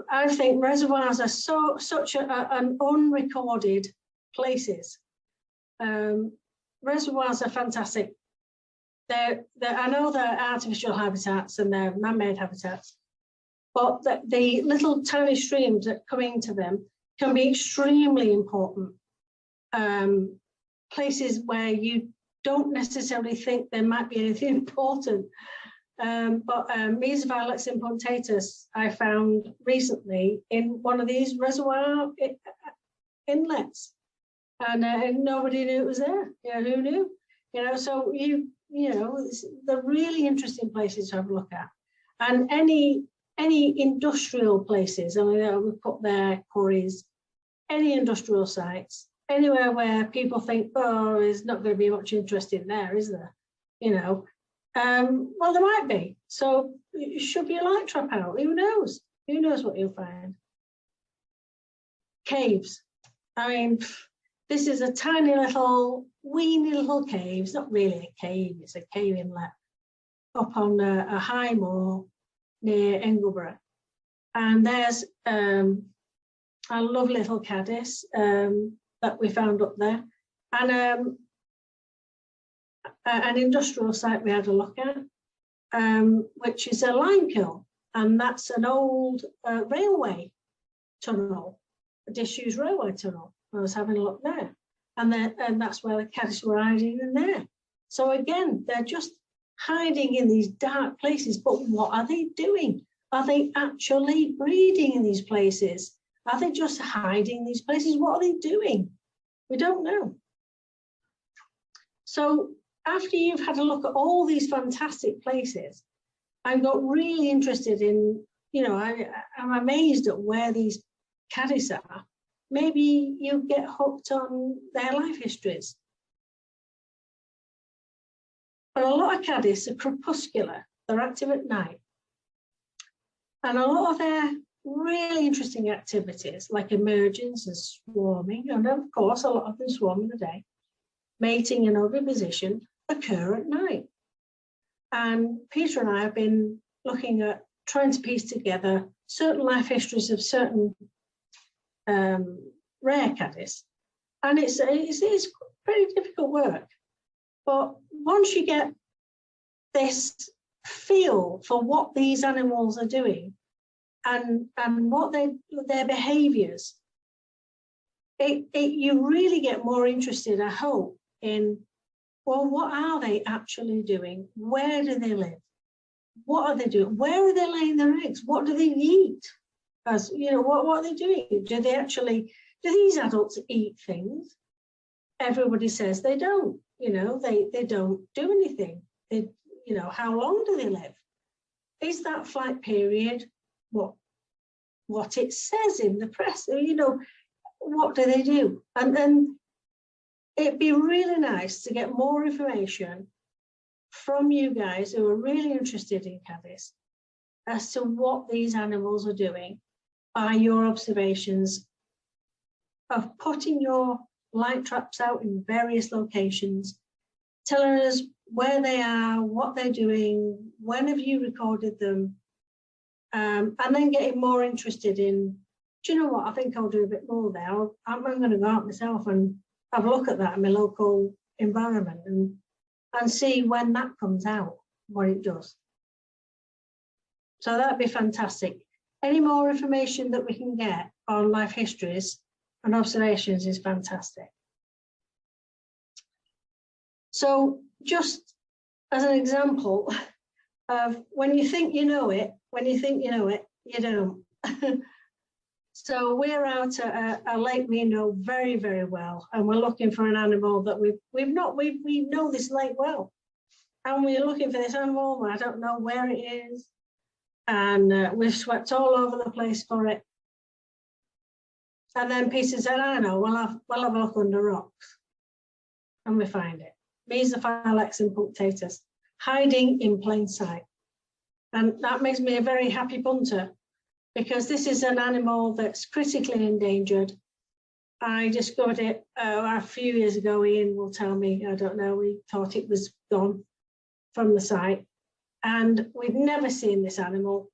I think reservoirs are such an unrecorded places. Reservoirs are fantastic. I know they're artificial habitats and they're man-made habitats, but the little tiny streams that come into them can be extremely important. Places where you don't necessarily think there might be anything important. But Mesovilex impuntatus I found recently in one of these reservoir inlets, and nobody knew it was there. You know, who knew? You know, so you know, they're really interesting places to have a look at. And any industrial places, I mean, we put there quarries, any industrial sites, anywhere where people think, oh, there's not going to be much interest in there, is there? You know, well, there might be. So you should be a light trap out. Who knows? Who knows what you'll find? Caves. I mean, this is a tiny little, weeny little cave. It's not really a cave. It's a cave inlet up on a high moor near Engelborough. And there's a lovely little caddis that we found up there, and an industrial site we had a look at, which is a lime kiln, and that's an old railway tunnel, a disused railway tunnel. I was having a look there, and that's where the caddis were hiding in there. So again, they're just hiding in these dark places, but what are they doing? Are they actually breeding in these places? Are they just hiding in these places? What are they doing? We don't know. So after you've had a look at all these fantastic places, I got really interested in, you know, I'm amazed at where these caddis are. Maybe you get hooked on their life histories. But a lot of caddis are crepuscular. They're active at night. And a lot of their really interesting activities, like emergence and swarming, and of course, a lot of them swarm in the day, mating and oviposition, occur at night. And Peter and I have been looking at trying to piece together certain life histories of certain rare caddis. And it's pretty difficult work. But once you get this feel for what these animals are doing and what their behaviors, you really get more interested, I hope, in, well, what are they actually doing? Where do they live? What are they doing? Where are they laying their eggs? What do they eat? As you know, what are they doing? Do these adults eat things? Everybody says they don't. You know, they don't do anything. You know, how long do they live? Is that flight period what it says in the press? You know, what do they do? And then it'd be really nice to get more information from you guys who are really interested in Caddis as to what these animals are doing by your observations of putting your light traps out in various locations, telling us where they are, what they're doing, when have you recorded them, and then getting more interested in, do you know what, I think I'll do a bit more there. I'm going to go out myself and have a look at that in my local environment and see when that comes out, what it does. So that'd be fantastic. Any more information that we can get on life histories and observations is fantastic. So just as an example of when you think you know it, you don't. So we're out at a lake we know very, very well, and we're looking for an animal that we know this lake well. And we're looking for this animal, I don't know where it is. And we've swept all over the place for it. And then Peter said, I know, we'll have a look under rocks. And we find it. Mesophylax and punctatus, hiding in plain sight. And that makes me a very happy punter, because this is an animal that's critically endangered. I discovered it a few years ago. Ian will tell me, I don't know, we thought it was gone from the site. And we'd never seen this animal.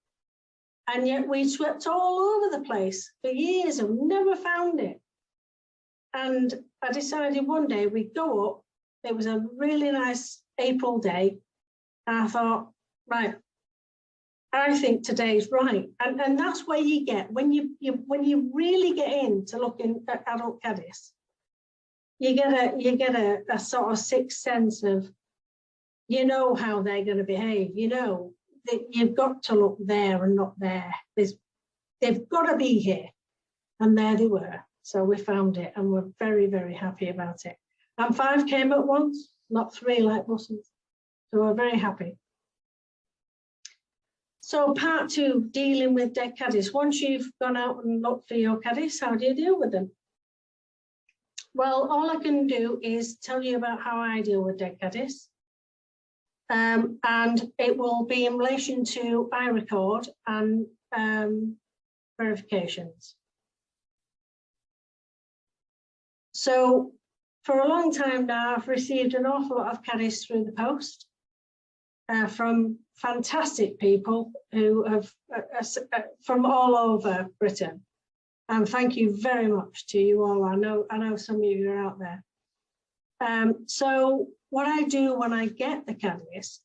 And yet we swept all over the place for years and never found it. And I decided one day we'd go up. It was a really nice April day. And I thought, right, I think today's right. And that's where you get, when you really get into looking at adult caddis, you get a sort of sixth sense of, you know how they're going to behave. You know that you've got to look there and not there. They've got to be here. And there they were. So we found it and we're very, very happy about it. And 5 came at once, not 3 like buses. So we're very happy. So part 2, dealing with dead caddis. Once you've gone out and looked for your caddis, how do you deal with them? Well, all I can do is tell you about how I deal with dead caddis. And it will be in relation to iRecord and verifications. So for a long time now, I've received an awful lot of caddis through the post from fantastic people who have from all over Britain. And thank you very much to you all. I know some of you are out there. So what I do when I get the caddis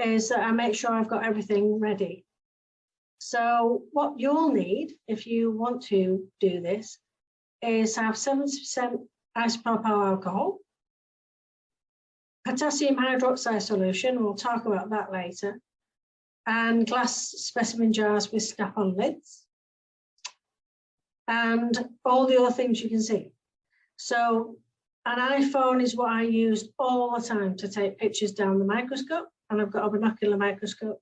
is that I make sure I've got everything ready. So what you'll need, if you want to do this, is have 70% isopropyl alcohol, potassium hydroxide solution, we'll talk about that later, and glass specimen jars with snap-on lids, and all the other things you can see. So an iPhone is what I use all the time to take pictures down the microscope, and I've got a binocular microscope.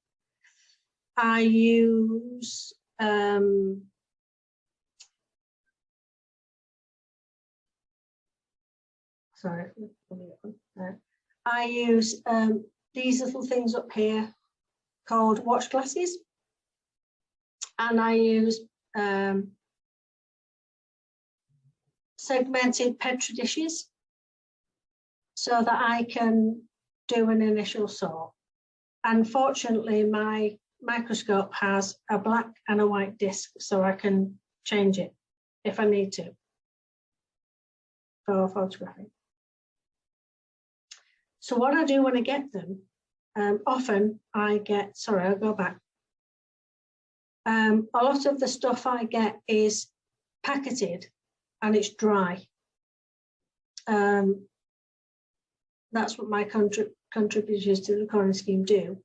I use I use these little things up here called watch glasses, and I use segmented Petri dishes so that I can do an initial sort. Unfortunately, my microscope has a black and a white disc, so I can change it if I need to for photographing. So what I do when I get them, often I get, sorry, I'll go back. A lot of the stuff I get is packeted and it's dry. That's what my contributors to the recording scheme do.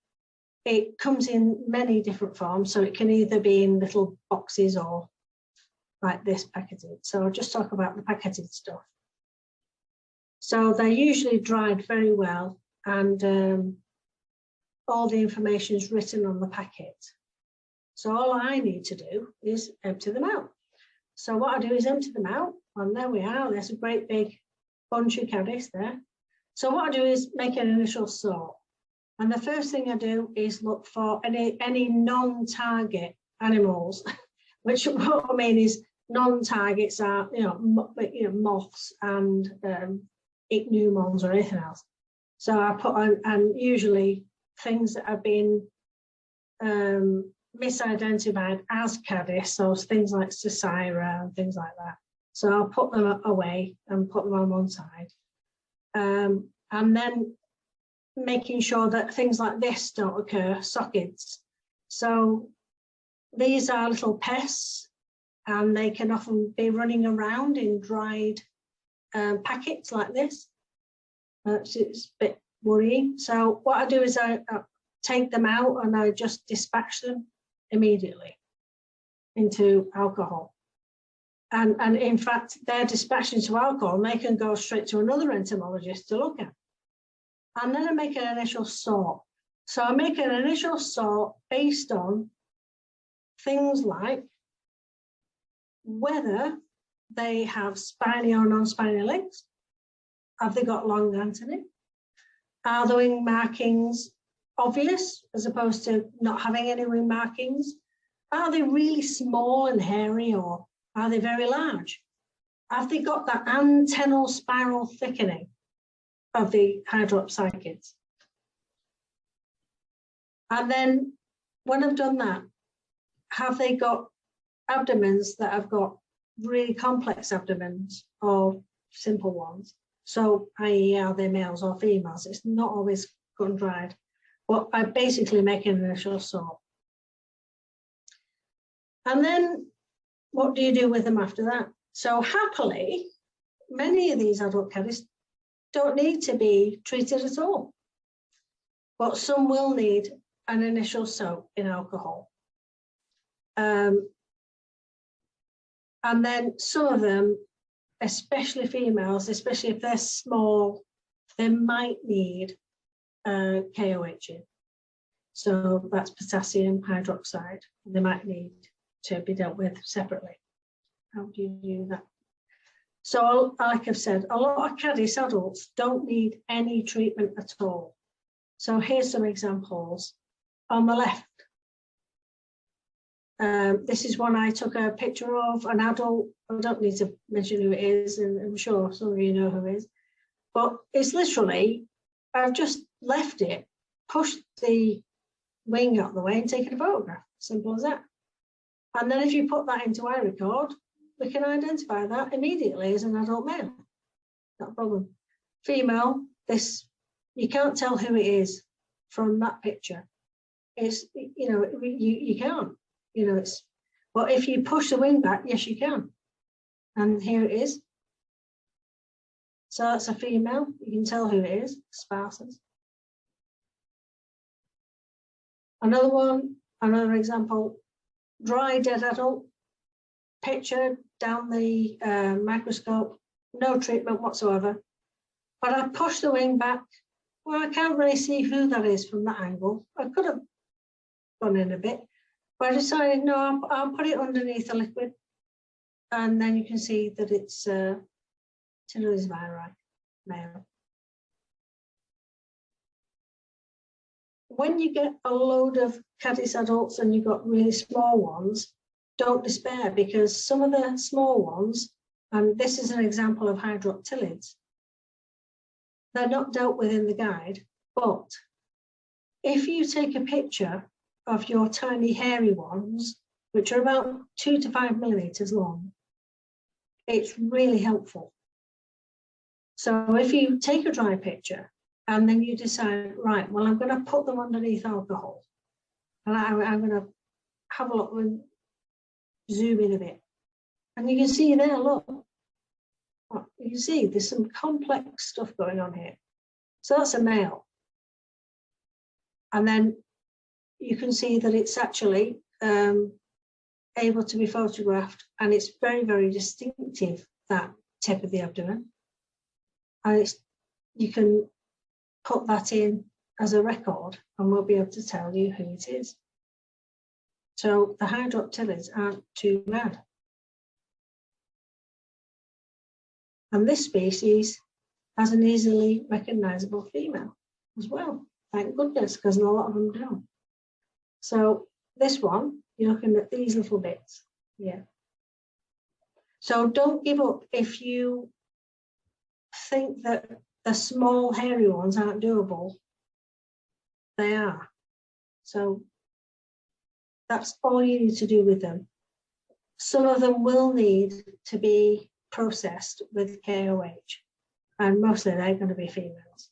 It comes in many different forms, so it can either be in little boxes or like this packeted. So I'll just talk about the packeted stuff. So they're usually dried very well, and all the information is written on the packet. So all I need to do is empty them out. So what I do is empty them out, and there we are. There's a great big bunch of caddis there. So what I do is make an initial sort. And the first thing I do is look for any non-target animals, which what I mean is non-targets are, moths and ichneumons or anything else. So I put on, and usually things that have been misidentified as caddis, so things like Sisira and things like that. So I'll put them away and put them on one side. And then making sure that things like this don't occur, sockids. So these are little pests, and they can often be running around in dried packets like this. It's a bit worrying. So what I do is I take them out and I just dispatch them immediately into alcohol. And in fact, they're dispatched into alcohol, and they can go straight to another entomologist to look at. And then I make an initial sort. So I make an initial sort based on things like whether they have spiny or non-spiny legs. Have they got long antennae? Are the wing markings obvious as opposed to not having any wing markings? Are they really small and hairy, or are they very large? Have they got that antennal spiral thickening of the hydropsychids? And then when I've done that, have they got abdomens that have got really complex abdomens or simple ones? So, i.e., are they males or females? It's not always gun dried. But I basically make an initial sort. And then what do you do with them after that? So happily, many of these adult caddis don't need to be treated at all. But some will need an initial soak in alcohol. And then some of them, especially females, especially if they're small, they might need KOH. So that's potassium hydroxide. They might need to be dealt with separately. How do you do that? So like I've said, a lot of caddis adults don't need any treatment at all. So here's some examples. On the left, this is one I took a picture of, an adult. I don't need to mention who it is, and I'm sure some of you know who it is. But it's literally, I've just left it, pushed the wing out of the way and taken a photograph. Simple as that. And then if you put that into iRecord, we can identify that immediately as an adult male. Not a problem. Female, this, you can't tell who it is from that picture. It's, you can't. It's, well, if you push the wing back, yes, you can. And here it is. So that's a female. You can tell who it is, sparsus. Another one, another example, dry dead adult, picture down the microscope, no treatment whatsoever. But I push the wing back. Well, I can't really see who that is from that angle. I could have gone in a bit, but I decided, no, I'll put it underneath the liquid. And then you can see that it's Tinnitus viri, male. When you get a load of caddis adults and you've got really small ones, don't despair, because some of the small ones, and this is an example of hydroptilids, they're not dealt with in the guide, but if you take a picture of your tiny hairy ones, which are about 2 to 5 millimeters long, it's really helpful. So if you take a dry picture and then you decide, right, well, I'm going to put them underneath alcohol, and I'm going to have a look and zoom in a bit, and you can see there, look, you can see there's some complex stuff going on here. So that's a male. And then you can see that it's actually able to be photographed, and it's very, very distinctive, that tip of the abdomen. And it's, you can put that in as a record and we'll be able to tell you who it is. So the hydroptilids aren't too bad. And this species as an easily recognizable female as well. Thank goodness, because a lot of them don't. So this one, you're looking at these little bits here. So don't give up if you think that the small hairy ones aren't doable. They are. So that's all you need to do with them. Some of them will need to be processed with KOH, and mostly they're going to be females.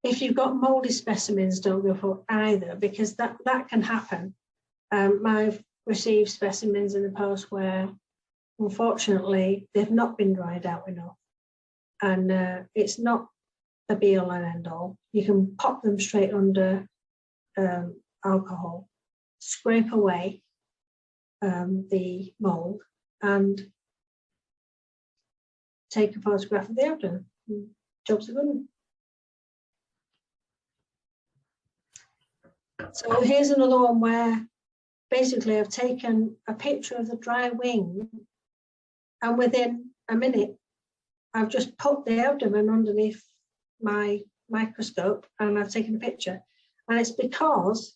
If you've got moldy specimens, don't go for either, because that can happen. I've received specimens in the post where, unfortunately, they've not been dried out enough, and it's not the be-all and end-all. You can pop them straight under alcohol, scrape away the mold, and take a photograph of the abdomen. Job's a good one. So here's another one where basically I've taken a picture of the dry wing, and within a minute I've just put the abdomen underneath my microscope and I've taken a picture. And it's because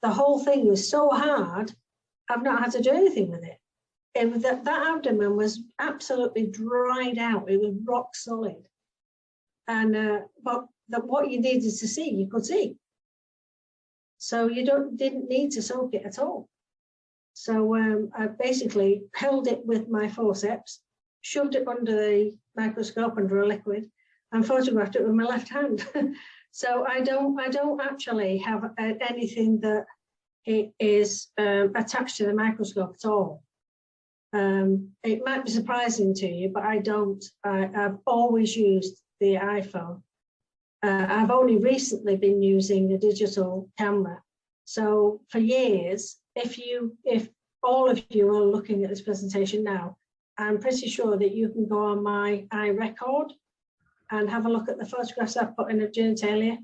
the whole thing was so hard, I've not had to do anything with it. That abdomen was absolutely dried out. It was rock solid. And but what you needed to see, you could see. So you didn't need to soak it at all. So I basically held it with my forceps, shoved it under the microscope under a liquid, and photographed it with my left hand. So I don't actually have anything that is attached to the microscope at all. It might be surprising to you, but I don't. I've always used the iPhone. I've only recently been using a digital camera. So for years, if all of you are looking at this presentation now, I'm pretty sure that you can go on my iRecord and have a look at the photographs I've put in of genitalia.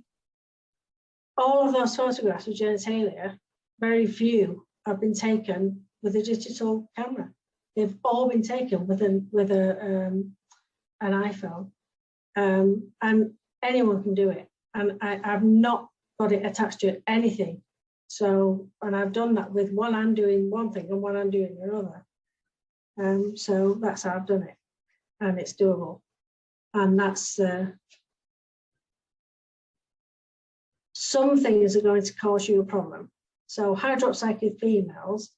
All of those photographs of genitalia, very few have been taken with a digital camera. They've all been taken with an iPhone, and anyone can do it. And I've not got it attached to anything. So, and I've done that with one hand doing one thing and one hand doing another. So that's how I've done it, and it's doable. And that's some things are going to cause you a problem. So hydroxychlid females,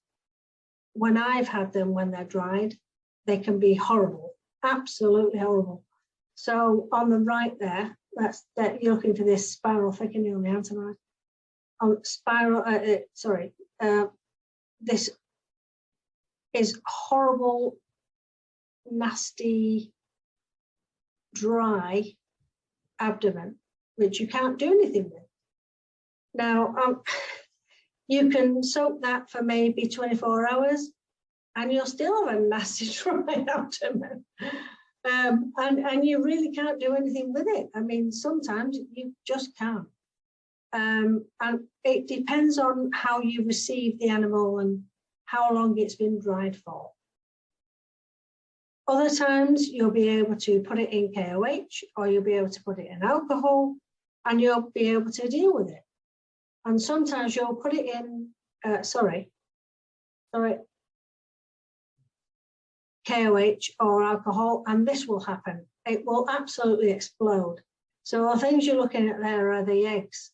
when I've had them when they're dried, they can be horrible, absolutely horrible. So on the right there, that you're looking for this spiral thickening on the antimony. This is horrible, nasty, dry abdomen, which you can't do anything with. Now, you can soak that for maybe 24 hours and you'll still have a nasty dry abdomen. And you really can't do anything with it. I mean, sometimes you just can't. And it depends on how you receive the animal and how long it's been dried for. Other times you'll be able to put it in KOH, or you'll be able to put it in alcohol, and you'll be able to deal with it. And sometimes you'll put it in, KOH or alcohol, and this will happen. It will absolutely explode. So the things you're looking at there are the eggs.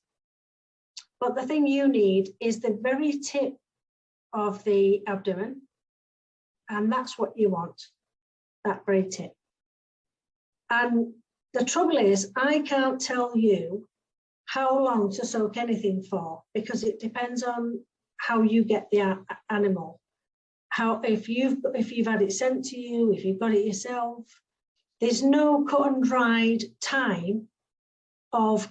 But the thing you need is the very tip of the abdomen, and that's what you want, that very tip. And the trouble is, I can't tell you how long to soak anything for, because it depends on how you get the animal. How if you've had it sent to you, if you've got it yourself, there's no cut and dried time of,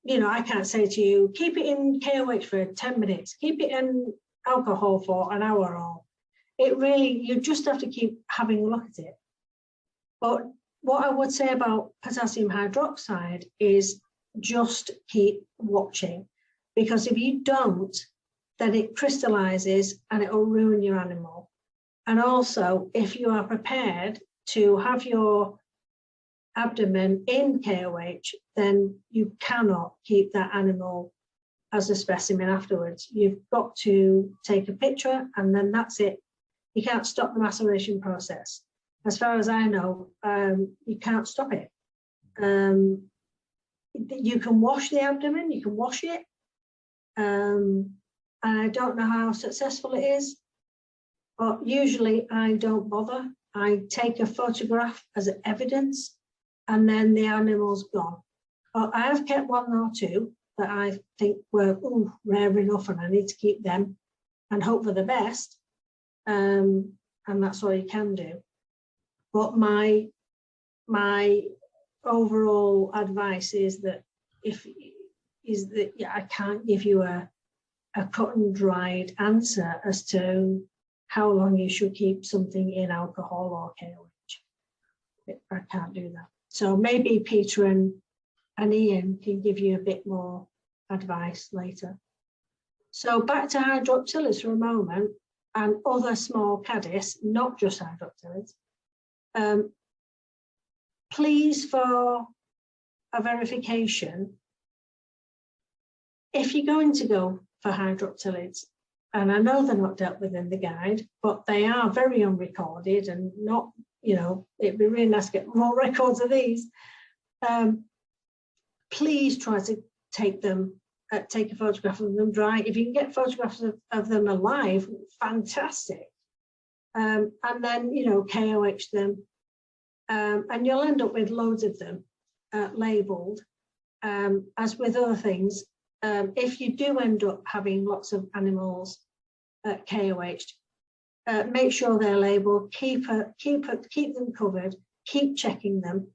you know, I can't say to you, keep it in KOH for 10 minutes, keep it in alcohol for an hour, or it really, you just have to keep having a look at it. But what I would say about potassium hydroxide is just keep watching, because if you don't, then it crystallizes and it will ruin your animal. And also, if you are prepared to have your abdomen in KOH, then you cannot keep that animal as a specimen afterwards. You've got to take a picture and then that's it. You can't stop the maceration process. As far as I know, you can't stop it. You can wash the abdomen, you can wash it. And I don't know how successful it is, but usually I don't bother. I take a photograph as evidence and then the animal's gone. I have kept one or two that I think were rare enough and I need to keep them and hope for the best. And that's all you can do. But my overall advice is that I can't give you a cut and dried answer as to how long you should keep something in alcohol or KOH. I can't do that. So maybe Peter and Ian can give you a bit more advice later. So back to Hydroptilus for a moment and other small caddis, not just Hydroptilus. Please, for a verification, if you're going to go for Hydroptilids, and I know they're not dealt with in the guide, but they are very unrecorded and not, it'd be really nice to get more records of these. Please try to take a photograph of them dry. If you can get photographs of them alive, fantastic. And then, KOH them. And you'll end up with loads of them labelled. As with other things, if you do end up having lots of animals KOH'd, make sure they're labelled, keep them covered, keep checking them,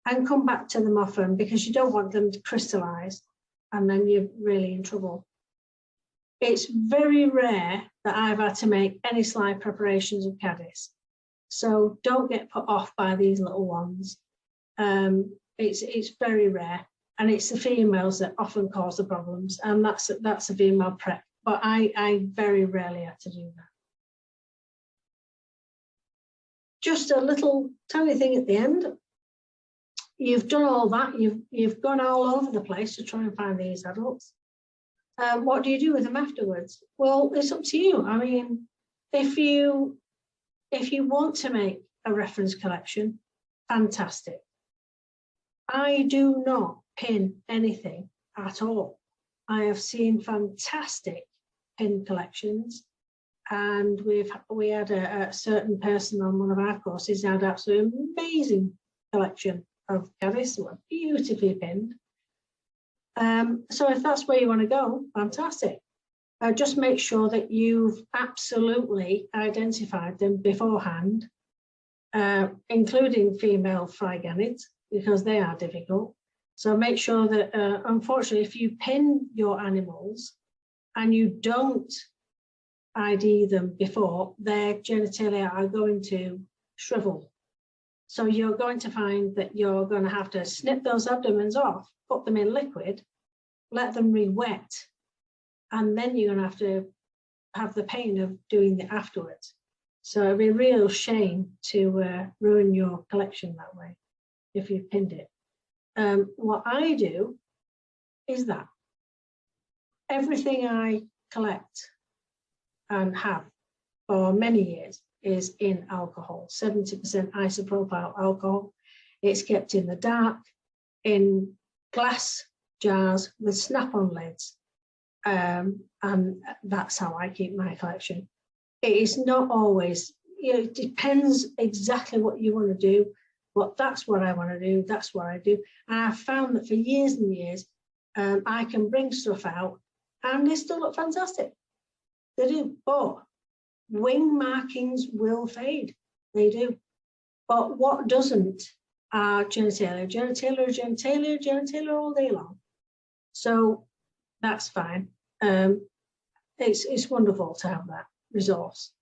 and come back to them often because you don't want them to crystallise and then you're really in trouble. It's very rare that I've had to make any slide preparations of caddis. So don't get put off by these little ones. It's very rare, and it's the females that often cause the problems, and that's a female prep. But I very rarely have to do that. Just a little tiny thing at the end. You've done all that. You've gone all over the place to try and find these adults. What do you do with them afterwards? Well, it's up to you. I mean, if you want to make a reference collection, fantastic. I do not pin anything at all. I have seen fantastic pin collections, and we had a certain person on one of our courses had absolutely amazing collection of caddis, were beautifully pinned. So if that's where you want to go, fantastic. Just make sure that you've absolutely identified them beforehand, including female phryganids, because they are difficult. So make sure that, unfortunately, if you pin your animals and you don't ID them before, their genitalia are going to shrivel. So you're going to find that you're going to have to snip those abdomens off, put them in liquid, let them re-wet, and then you're going to have the pain of doing it afterwards. So it'd be a real shame to ruin your collection that way if you've pinned it. What I do is that everything I collect and have for many years is in alcohol, 70% isopropyl alcohol. It's kept in the dark, in glass jars with snap-on lids. And that's how I keep my collection. It is not always, it depends exactly what you want to do, but that's what I want to do, that's what I do. And I've found that for years and years, I can bring stuff out and they still look fantastic. They do, but wing markings will fade, they do. But what doesn't are genitalia. Genitalia all day long. So that's fine. It's wonderful to have that resource,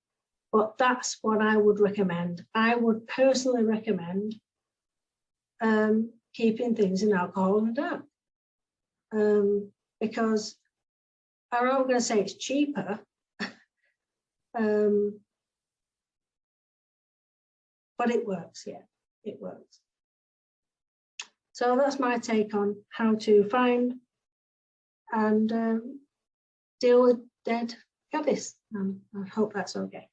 but that's what I would recommend. I would personally recommend keeping things in alcohol in the dark, because I'm not going to say it's cheaper, but it works. Yeah, it works. So that's my take on how to find and deal with dead caddis. I hope that's okay.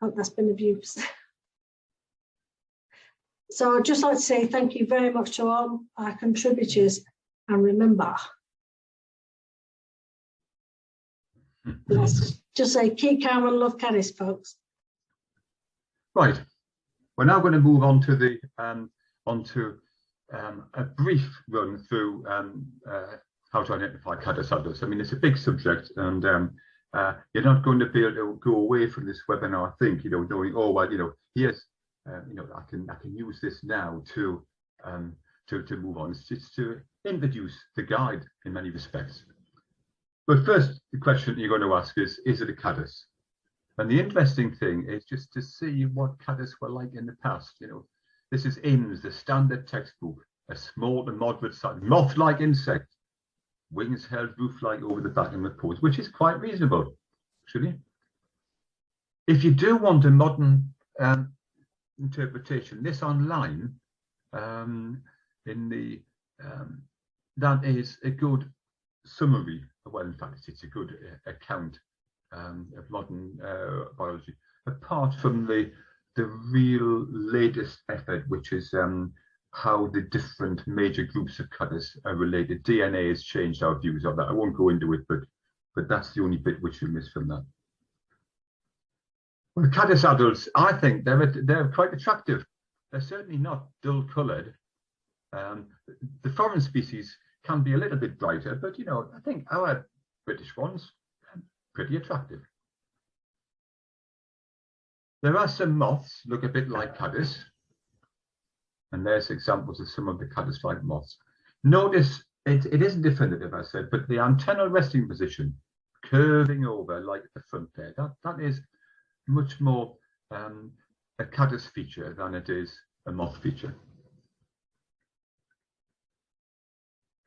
Hope that's been of use. So I'd just like to say thank you very much to all our contributors, and remember, let's just say keep calm and love caddis, folks. Right, we're now going to move on to the a brief run through how to identify caddis adults. I mean, it's a big subject, and you're not going to be able to go away from this webinar, I think, knowing, oh well, here's I can use this now to move on. It's just to introduce the guide in many respects. But first, the question you're going to ask is it a caddis? And the interesting thing is just to see what caddis were like in the past. This is IMS, the standard textbook, a small to moderate size moth-like insect, wings held roof-like over the back and repose, which is quite reasonable, actually. If you do want a modern interpretation, this online that is a good summary. Well, in fact, it's a good account of modern biology, apart from the real latest effort, which is how the different major groups of caddis are related. DNA has changed our views of that. I won't go into it, but that's the only bit which you miss from that. Well, caddis adults, I think they're quite attractive. They're certainly not dull coloured. The foreign species can be a little bit brighter, but I think our British ones are pretty attractive. There are some moths look a bit like caddis, and there's examples of some of the caddis-like moths. Notice it isn't definitive, I said, but the antennal resting position curving over like the front there, that is much more a caddis feature than it is a moth feature.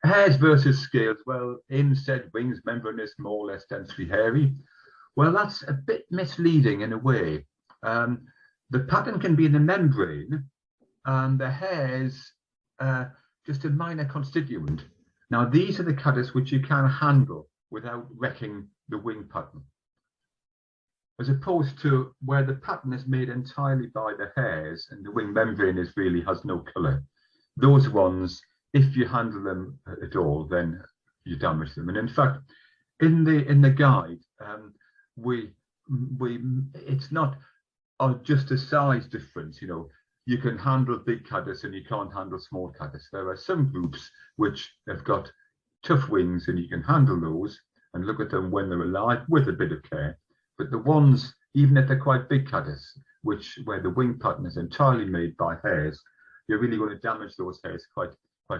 Hairs versus scales. Well, IMS said wings membranous, more or less densely hairy. Well, that's a bit misleading in a way. The pattern can be in the membrane, and the hairs just a minor constituent. Now, these are the caddis which you can handle without wrecking the wing pattern, as opposed to where the pattern is made entirely by the hairs and the wing membrane really has no colour. Those ones, if you handle them at all, then you damage them. And in fact, in the guide, it's not just a size difference. You can handle big caddis and you can't handle small caddis. There are some groups which have got tough wings, and you can handle those and look at them when they're alive with a bit of care. But the ones, even if they're quite big caddis, where the wing pattern is entirely made by hairs, you're really going to damage those hairs quite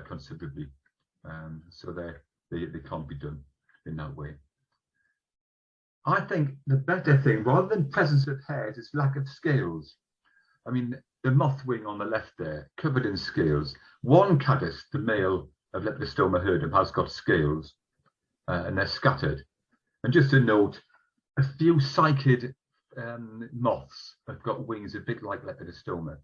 considerably. So they can't be done in that way. I think the better thing, rather than presence of hairs, is lack of scales. I mean, the moth wing on the left there, covered in scales. One caddis, the male of Leptostoma hirdum, has got scales, and they're scattered. And just a note, a few cycad moths have got wings a bit like Leptostoma.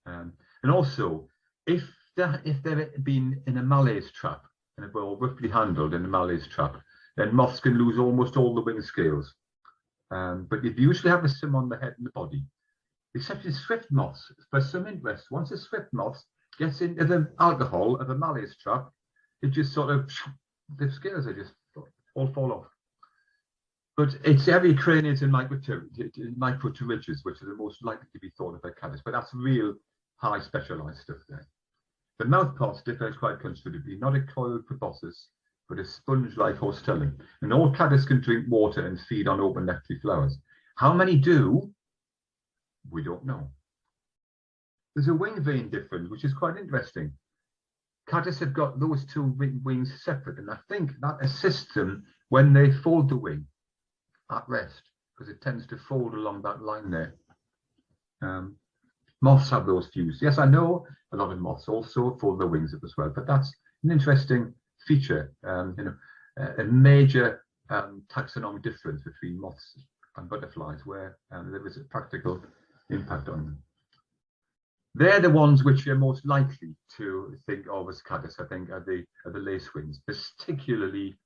And also, if they've been in a Malaise trap, and were roughly handled in a Malaise trap, then moths can lose almost all the wing scales. But you usually have some on the head and the body, except in swift moths. For some interest, once a swift moth gets into the alcohol of a Malaise trap, it just sort of, the scales are just all fall off. But it's every cranids and microteridges which are the most likely to be thought of as caddis. But that's real high specialized stuff there. The mouth parts differ quite considerably, not a coiled proboscis, but a sponge-like horstellum. And all caddis can drink water and feed on open nectary flowers. How many do? We don't know. There's a wing vein difference, which is quite interesting. Caddis have got those two wings separate, and I think that assists them when they fold the wing at rest, because it tends to fold along that line there. Moths have those fused. Yes, I know a lot of moths also fold their wings up as well, but that's an interesting feature, a major taxonomic difference between moths and butterflies, where there is a practical impact on them. they're the ones which you're most likely to think of as caddis, I think, are the lacewings, particularly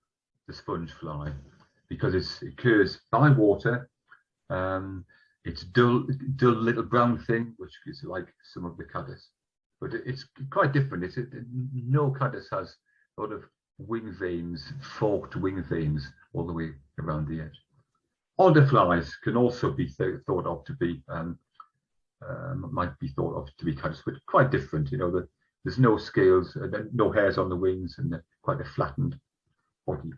the sponge fly, because it occurs by water. It's dull little brown thing, which is like some of the caddis, but it's quite different. No caddis has a lot of wing veins, forked wing veins all the way around the edge. Alder flies can also be thought of to be might be thought of to be caddis, but quite different. You know, there's no scales, no hairs on the wings, and quite a flattened body.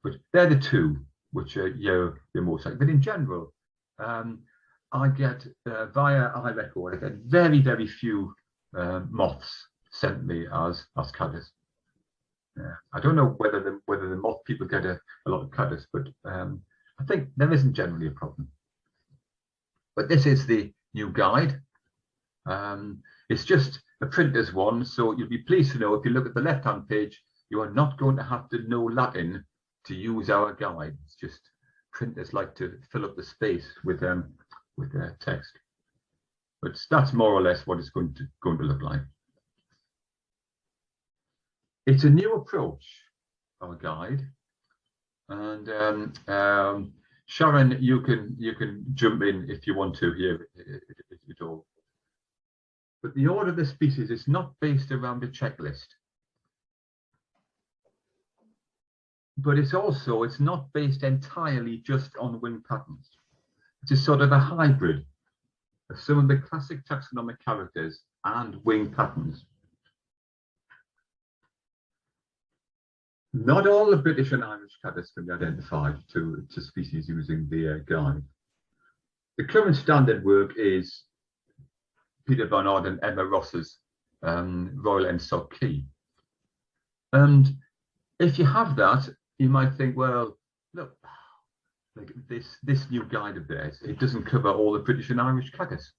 But they're the two which are you're most likely. But in general, I get via iRecord, I get very, very few moths sent me as caddis. I don't know whether the moth people get a lot of caddis, but I think there isn't generally a problem. But this is the new guide. It's just a printer's one, so you'll be pleased to know if you look at the left-hand page, you are not going to have to know Latin to use our guide. It's just printers like to fill up the space with their text. But that's more or less what it's going to look like. It's a new approach, our guide, and Sharon, you can jump in if you want to here at all. But the order of the species is not based around a checklist, but it's not based entirely just on wing patterns. It's a sort of a hybrid of some of the classic taxonomic characters and wing patterns. Not all the British and Irish caddis can be identified to species using the guide. The current standard work is Peter Barnard and Emma Ross's Royal Ensock Key. And if you have that, you might think, well, look, like this new guide of theirs, it doesn't cover all the British and Irish caddis.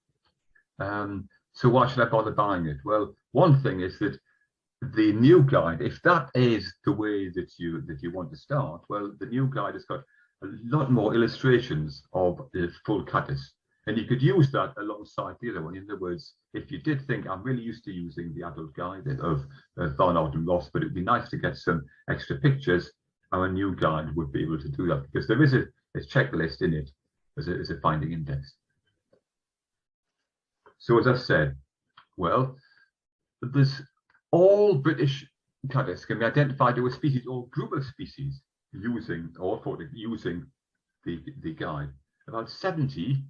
So why should I bother buying it? Well, one thing is that the new guide, if that is the way that you want to start, well, the new guide has got a lot more illustrations of the full caddis, and you could use that alongside the other one. In other words, if you did think, I'm really used to using the adult guide of Barnard and Ross, but it'd be nice to get some extra pictures, our new guide would be able to do that, because there is a checklist in it as a finding index. So as I've said, well, there's all British caddis can be identified to a species or group of species using the guide. About 70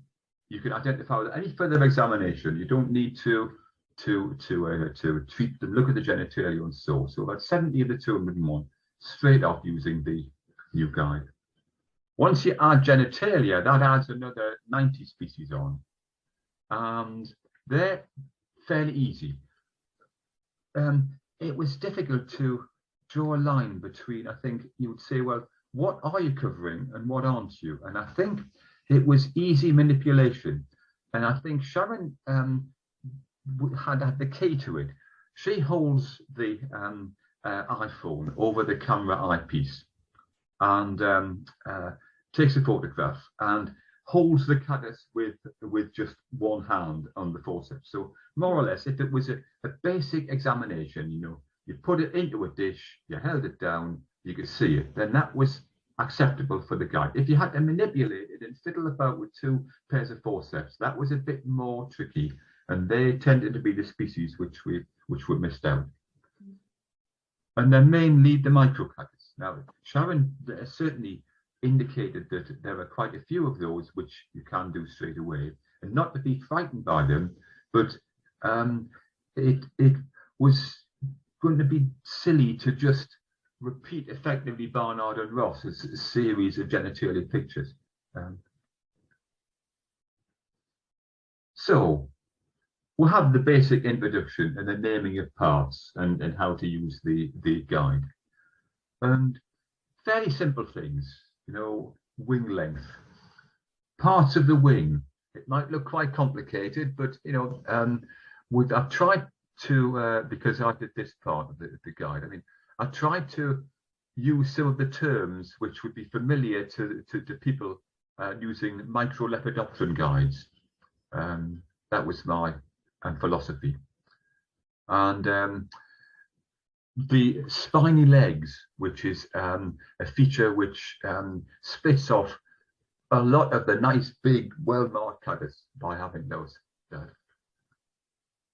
you can identify without any further examination. You don't need to treat them, look at the genitalia and so. So about 70 of the 201 straight off using the new guide. Once you add genitalia, that adds another 90 species on, and they're fairly easy. It was difficult to draw a line between, I think you would say, well, what are you covering and what aren't you? And I think it was easy manipulation. And I think Sharon had the key to it. She holds the iPhone over the camera eyepiece and takes a photograph and holds the caddis with just one hand on the forceps. So more or less, if it was a basic examination, you know, you put it into a dish, you held it down, you could see it, then that was acceptable for the guide. If you had to manipulate it and fiddle about with two pairs of forceps, that was a bit more tricky, and they tended to be the species which were missed out. And then mainly the microcaddis. Now, Sharon certainly indicated that there are quite a few of those which you can do straight away, and not to be frightened by them, but it was going to be silly to just repeat effectively Barnard and Ross as a series of genitalia pictures. So we'll have the basic introduction and the naming of parts and how to use the guide, and fairly simple things. You know, wing length, parts of the wing. It might look quite complicated, but you know, I've tried to because I did this part of the guide. I mean, I tried to use some of the terms which would be familiar to people using microlepidopteran guides. That was my and philosophy. And the spiny legs, which is a feature which splits off a lot of the nice big well-marked caddis by having those.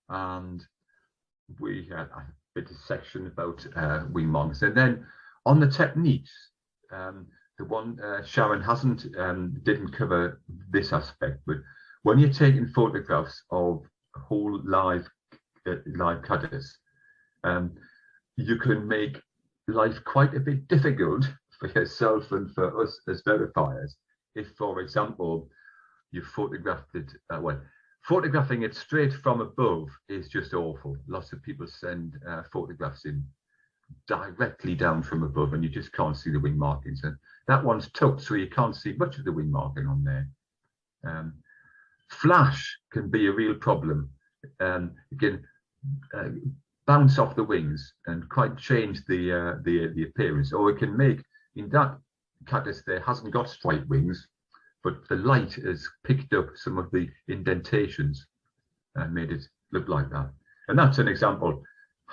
And we had a bit of section about wing markings. And then on the techniques, the one Sharon didn't cover this aspect, but when you're taking photographs of whole live caddis, you can make life quite a bit difficult for yourself and for us as verifiers. If, for example, you photographed it, photographing it straight from above is just awful. Lots of people send photographs in directly down from above, and you just can't see the wing markings. And that one's tucked, so you can't see much of the wing marking on there. Flash can be a real problem. You can bounce off the wings and quite change the appearance, or it can make, in that caddis there hasn't got striped wings, but the light has picked up some of the indentations and made it look like that. And that's an example.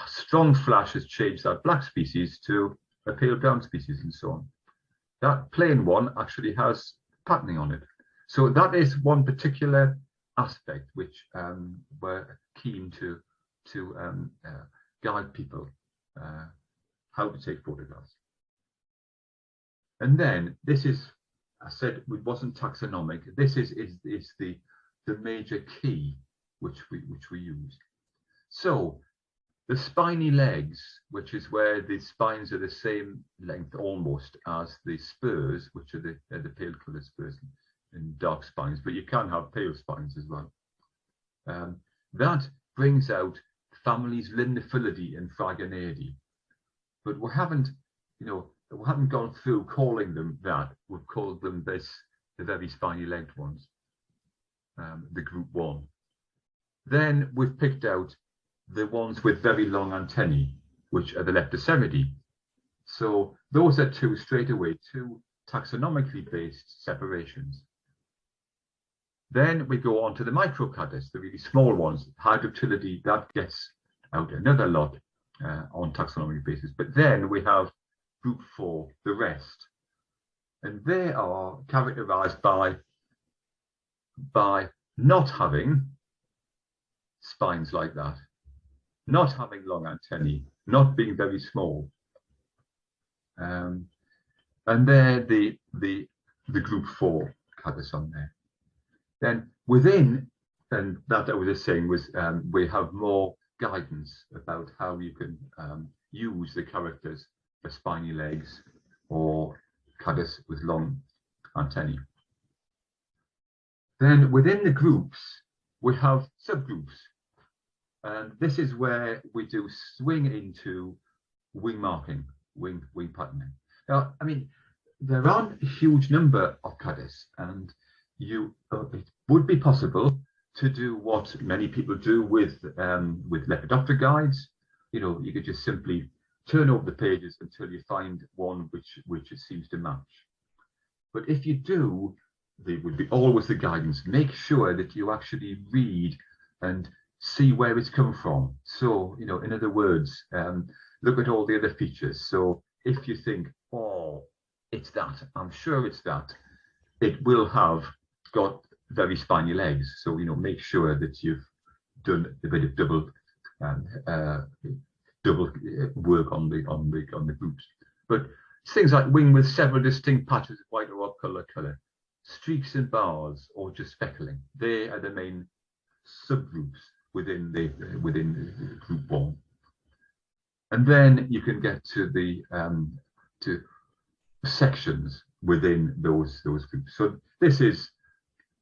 Strong flash has changed that black species to a pale brown species and so on. That plain one actually has patterning on it. So that is one particular aspect which we're keen to guide people how to take photographs. And then this is, I said it wasn't taxonomic. This is the major key which we use. So the spiny legs, which is where the spines are the same length almost as the spurs, which are the pale coloured spurs and dark spines, but you can have pale spines as well. That brings out families Limnophilidae and Phrygoneidae, but we haven't gone through calling them that. We've called them the very spiny legged ones, the group 1. Then we've picked out the ones with very long antennae, which are the Leptoceridae. So those are two taxonomically based separations. Then we go on to the microcaddis, the really small ones. Hydroptilidae, that gets out another lot on taxonomic basis. But then we have group 4, the rest, and they are characterized by not having spines like that, not having long antennae, not being very small, and they're the group 4 caddis on there. Then within, and that I was just saying was we have more guidance about how you can use the characters for spiny legs or caddis with long antennae. Then within the groups we have subgroups, and this is where we do swing into wing marking, wing patterning. Now, I mean, there aren't a huge number of caddis, and it would be possible to do what many people do with Lepidoptera guides. You could just simply turn over the pages until you find one which it seems to match. But if you do, there would be always the guidance. Make sure that you actually read and see where it's come from. So, in other words, look at all the other features. So if you think, oh, it's that, I'm sure it's that, it will have got very spiny legs. So, make sure that you've done a bit of double work on the groups. But things like wing with several distinct patches of white or colour, streaks and bars, or just speckling, they are the main subgroups within group 1. And then you can get to the to sections within those groups. So this is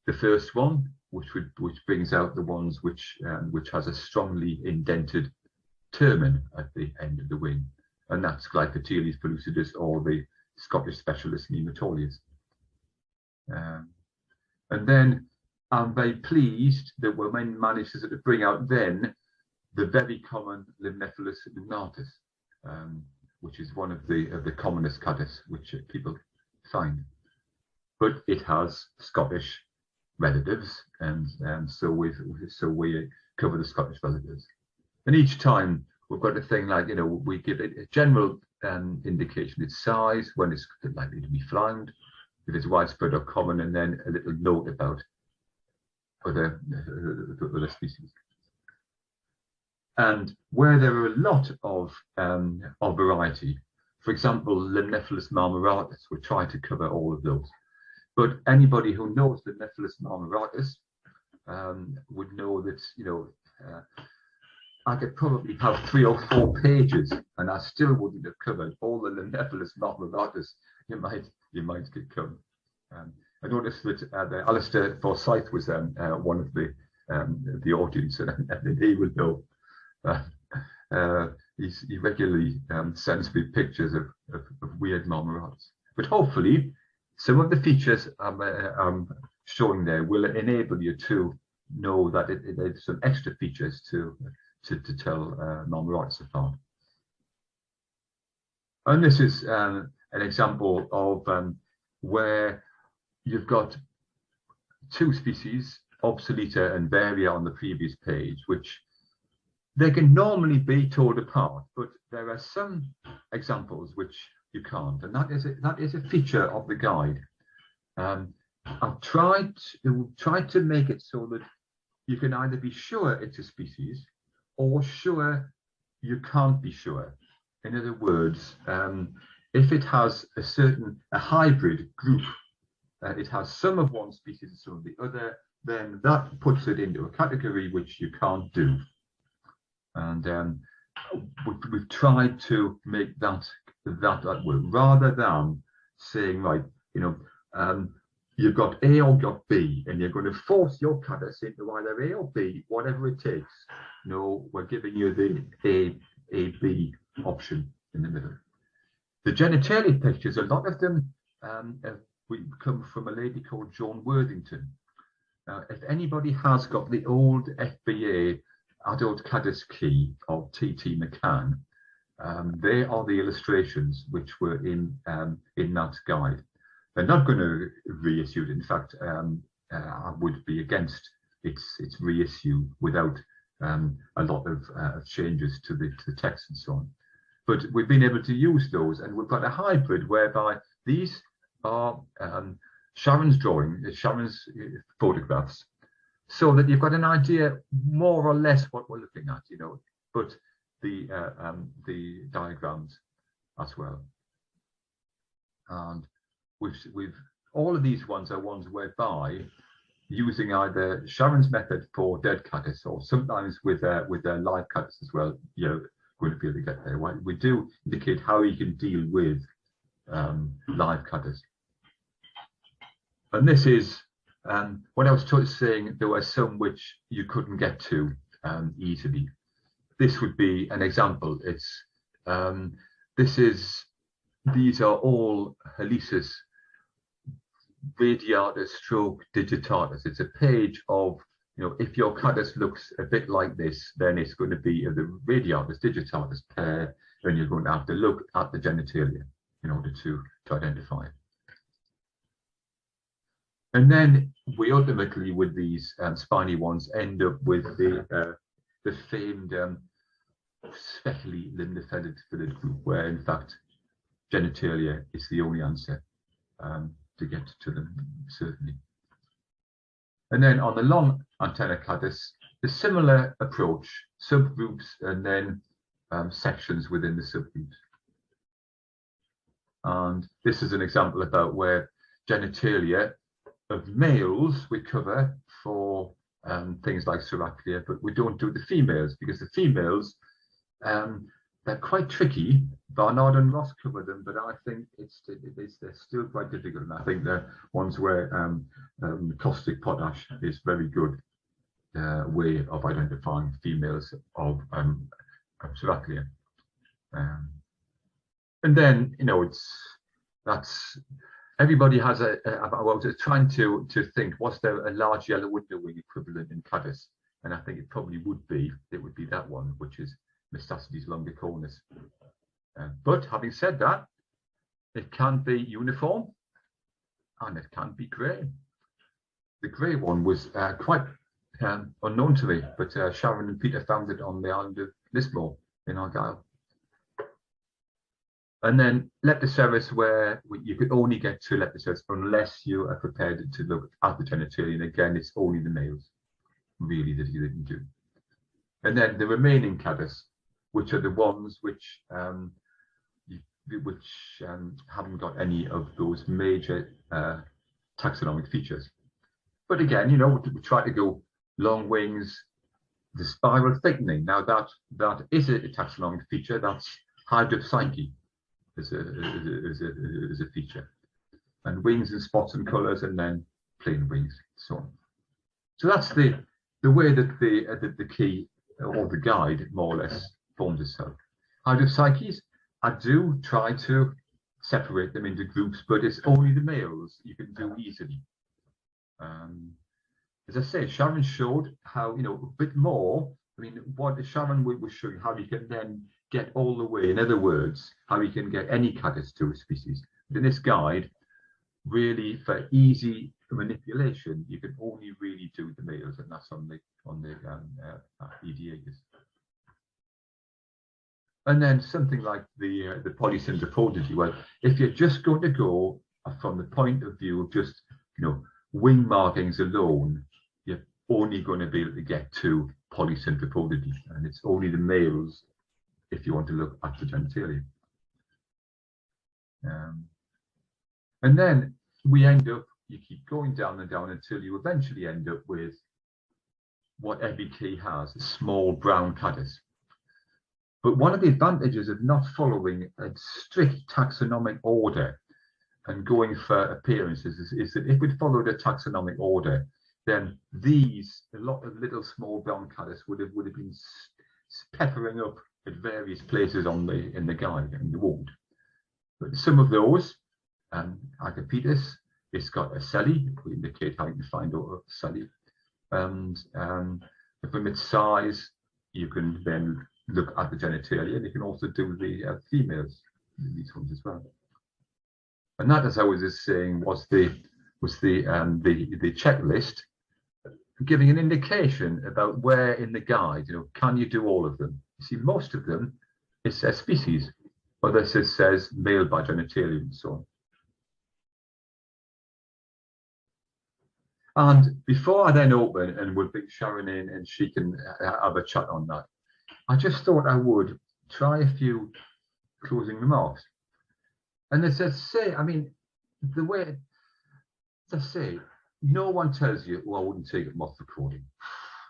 the first one, which brings out the ones which has a strongly indented termen at the end of the wing, and that's Glyphosate pellucidus or the Scottish specialist Nematolius. And then I'm very pleased that we managed to bring out then the very common Nephilis Minatus, which is one of the commonest caddis which people find, but it has Scottish relatives, and so we cover the Scottish relatives. And each time we've got a thing like, we give it a general indication, its size, when it's likely to be found, if it's widespread or common, and then a little note about other species. And where there are a lot of variety, for example, the Nephilis Minatus, we're trying to cover all of those. But anybody who knows the Nephilis Minatus would know that, I could probably have 3 or 4 pages, and I still wouldn't have covered all the Nephilis Minatus you might get covered. I noticed that Alistair Forsyth was one of the audience, and he would know. He regularly sends me pictures of weird marmorates. But hopefully, some of the features I'm showing there will enable you to know that there's some extra features to tell marmorates apart. And this is an example of where you've got 2 species, Obsoleta and Varia, on the previous page, which they can normally be told apart, but there are some examples which you can't, and that is a feature of the guide. I've tried to make it so that you can either be sure it's a species or sure you can't be sure. In other words, if it has a hybrid group, it has some of one species and some of the other, then that puts it into a category which you can't do. And we've tried to make that work, rather than saying, right, you've got A or got B, and you're going to force your caddis into either A or B, whatever it takes. No, we're giving you the A-B option in the middle. The genitalia pictures, a lot of them we come from a lady called Joan Worthington. Now, if anybody has got the old FBA Adult Caddis key of T.T. McCann, they are the illustrations which were in that guide. They're not going to reissue it. In fact, I would be against its reissue without a lot of changes to the text and so on. But we've been able to use those, and we've got a hybrid whereby these are Sharon's photographs, so that you've got an idea more or less what we're looking at, but the diagrams as well. And we've all of these ones are ones whereby, using either Sharon's method for dead caddis or sometimes with their live caddis as well, you're going to be able to get there. We do indicate how you can deal with live caddis. And this is when I was saying there were some which you couldn't get to easily. This would be an example. It's these are all Helicis radiatus stroke digitatus. It's a page of, if your caddis looks a bit like this, then it's going to be the radiatus digitatus pair, and you're going to have to look at the genitalia in order to identify it. And then we ultimately, with these spiny ones, end up with the famed speckly limb-feathered group, where in fact genitalia is the only answer to get to them, certainly. And then on the long antenna caddis, the similar approach, subgroups and then sections within the subgroups. And this is an example about where genitalia of males we cover for things like Serraclia, but we don't do the females, because the females, they're quite tricky. Barnard and Ross cover them, but I think they're still quite difficult. And I think they're ones where caustic potash is very good way of identifying females of Serraclia. And then, that's everybody has I was trying to think, was there a large yellow window wing equivalent in caddis? And I think it probably would be. It would be that one, which is Mystacides longicornis. But having said that, it can be uniform and it can be grey. The grey one was quite unknown to me, but Sharon and Peter found it on the island of Lismore in Argyll. And then Leptocerus, where you could only get to Leptocerus unless you are prepared to look at the genitalia. And again, it's only the males really that you can do. And then the remaining Caddis, which are the ones which haven't got any of those major taxonomic features. But again, you know, we try to go long wings, the spiral thickening. Now that is a taxonomic feature. That's hydropsyche as a feature, and wings and spots and colours, and then plain wings, so on. So that's the way that the key or the guide more or less forms itself. Hydropsyches, I do try to separate them into groups, but it's only the males you can do easily. As I say, Sharon showed how, you know, a bit more. I mean, what Sharon was showing, how you can then get all the way, in other words, how you can get any caddis to a species. But in this guide, really for easy manipulation, you can only really do the males, and that's on the EDAs. And then something like the polysynthropodity. Well, if you're just going to go from the point of view of just, you know, wing markings alone, you're only going to be able to get to polysynthropodity, and it's only the males if you want to look at the genitalia. And then we end up, you keep going down and down until you eventually end up with what every key has, a small brown caddis. But one of the advantages of not following a strict taxonomic order and going for appearances is that if we'd followed a taxonomic order, then a lot of little small brown caddis would have been peppering up at various places in the guide, and they won't. But some of those, Agapetus, it's got a celly, we indicate how you can find out a celly. And from its size, you can then look at the genitalia, and you can also do the females, these ones as well. And that, as I was just saying, was the checklist, giving an indication about where in the guide, you know, can you do all of them? You see, most of them, it says species, others it says male by genitalia and so on. And before I then open and we'll bring Sharon in and she can have a chat on that, I just thought I would try a few closing remarks. And as I say, I mean, the way, as I say, no one tells you, oh, I wouldn't take a moth recording.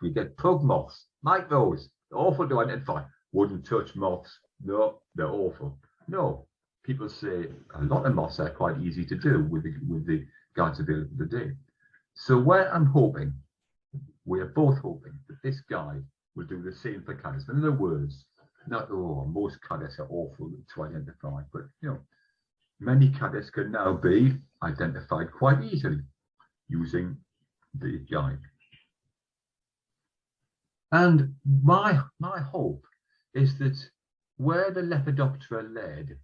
You get pug moths, like those, they're awful to identify. Wouldn't touch moths. No, they're awful. No, people say a lot of moths are quite easy to do with the guides available today. So where I'm hoping, we are both hoping that this guide will do the same for caddis. In other words, not, oh, most caddis are awful to identify, but, you know, many caddis can now be identified quite easily using the guide. And my hope is that where the Lepidoptera led,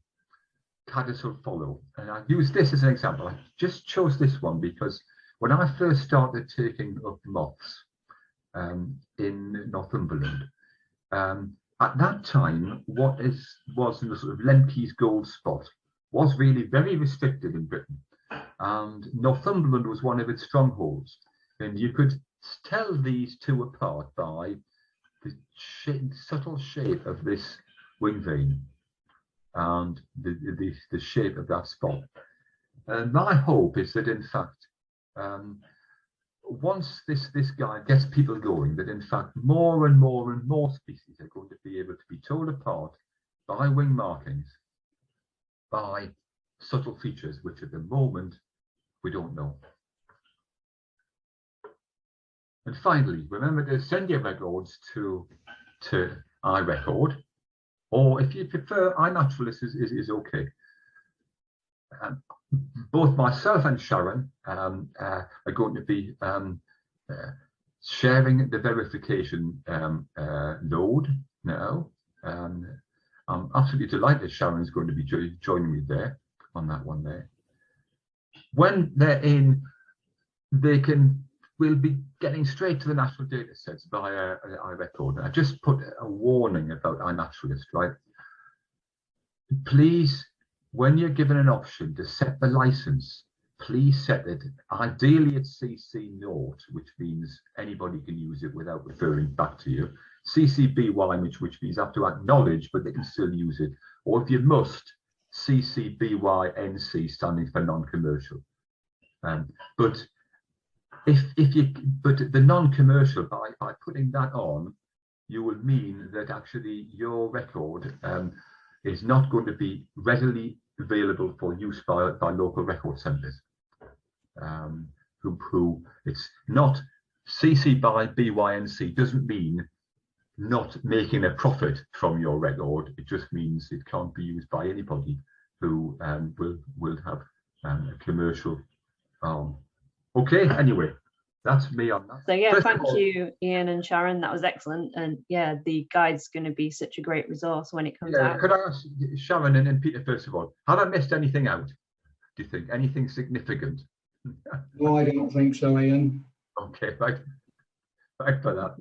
caddis will follow. And I use this as an example. I just chose this one because when I first started taking up moths in Northumberland, at that time, what was in the sort of Lemke's gold spot was really very restricted in Britain. And Northumberland was one of its strongholds. And you could tell these two apart by the subtle shape of this wing vein and the shape of that spot. And my hope is that, in fact, once this guide gets people going, that in fact more and more and more species are going to be able to be told apart by wing markings, by subtle features, which at the moment we don't know. And finally, remember to send your records to iRecord, or if you prefer, iNaturalist is okay. Both myself and Sharon are going to be sharing the verification load now. I'm absolutely delighted Sharon's going to be joining me there on that one there. When they're in, they can we'll be getting straight to the natural data sets via iRecord. I just put a warning about iNaturalist, right? Please, when you're given an option to set the license, please set it ideally at CC naught, which means anybody can use it without referring back to you. CC BY, which means have to acknowledge, but they can still use it. Or if you must, CC BY NC, standing for non-commercial. But the non-commercial, by putting that on, you will mean that actually your record is not going to be readily available for use by local record centres. Who it's not CC by BYNC doesn't mean not making a profit from your record. It just means it can't be used by anybody who will have a commercial. Okay, anyway, that's me on that. So yeah, thank you, Ian and Sharon. That was excellent. And yeah, the guide's going to be such a great resource when it comes out. Could I ask Sharon and Peter, first of all, have I missed anything out? Do you think anything significant? No, I don't think so, Ian. Okay, right for that.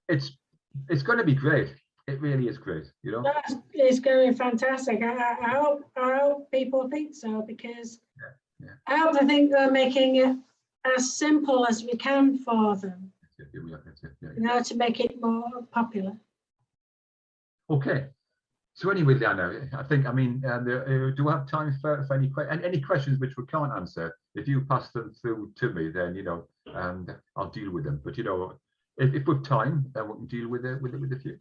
It's going to be great. It really is great, you know. It's going to be fantastic. I hope people think so, because I hope they think they're making it as simple as we can for them. You know, to make it more popular. Okay. So anyway, Leanna, I think, do we have time for any questions which we can't answer? If you pass them through to me, then, you know, I'll deal with them. But, you know, if we've time, then we can deal with a few.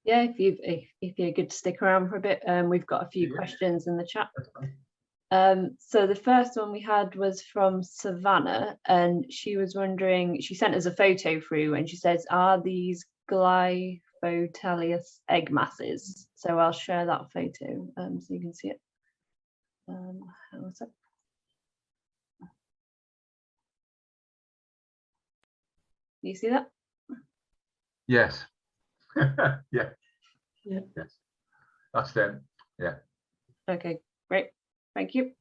Yeah, if you're good to stick around for a bit, we've got a few questions in the chat. So the first one we had was from Savannah, and she was wondering, she sent us a photo through, and she says, are these Glyphosate egg masses? So I'll share that photo so you can see it. What's up? Do you see that? Yes. Yeah. Yeah. Yes. That's them. Yeah. Okay, great. Thank you.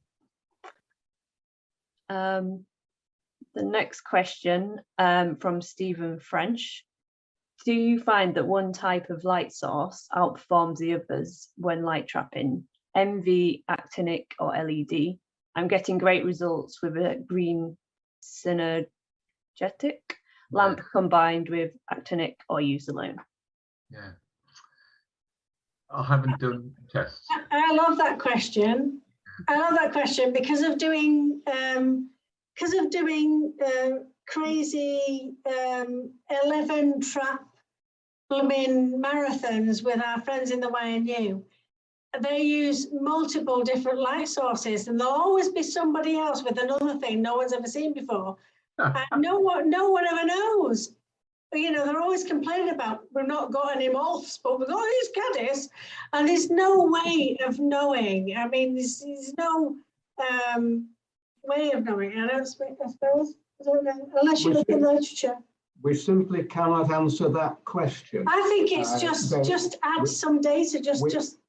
The next question from Stephen French. Do you find that one type of light source outperforms the others when light trapping? MV, actinic, or LED? I'm getting great results with a green synergetic lamp combined with actinic or use alone. Yeah. I haven't done tests. I love that question. I love that question because of doing crazy 11 trap blooming marathons with our friends in the YNU. They use multiple different light sources, and there'll always be somebody else with another thing no one's ever seen before. And no one ever knows. You know, they're always complaining about, we've not got any moths, but we've got these caddis, and there's no way of knowing. I mean, there's no way of knowing. I suppose. I don't know, unless you look in literature. We simply cannot answer that question. I think it's just add some data.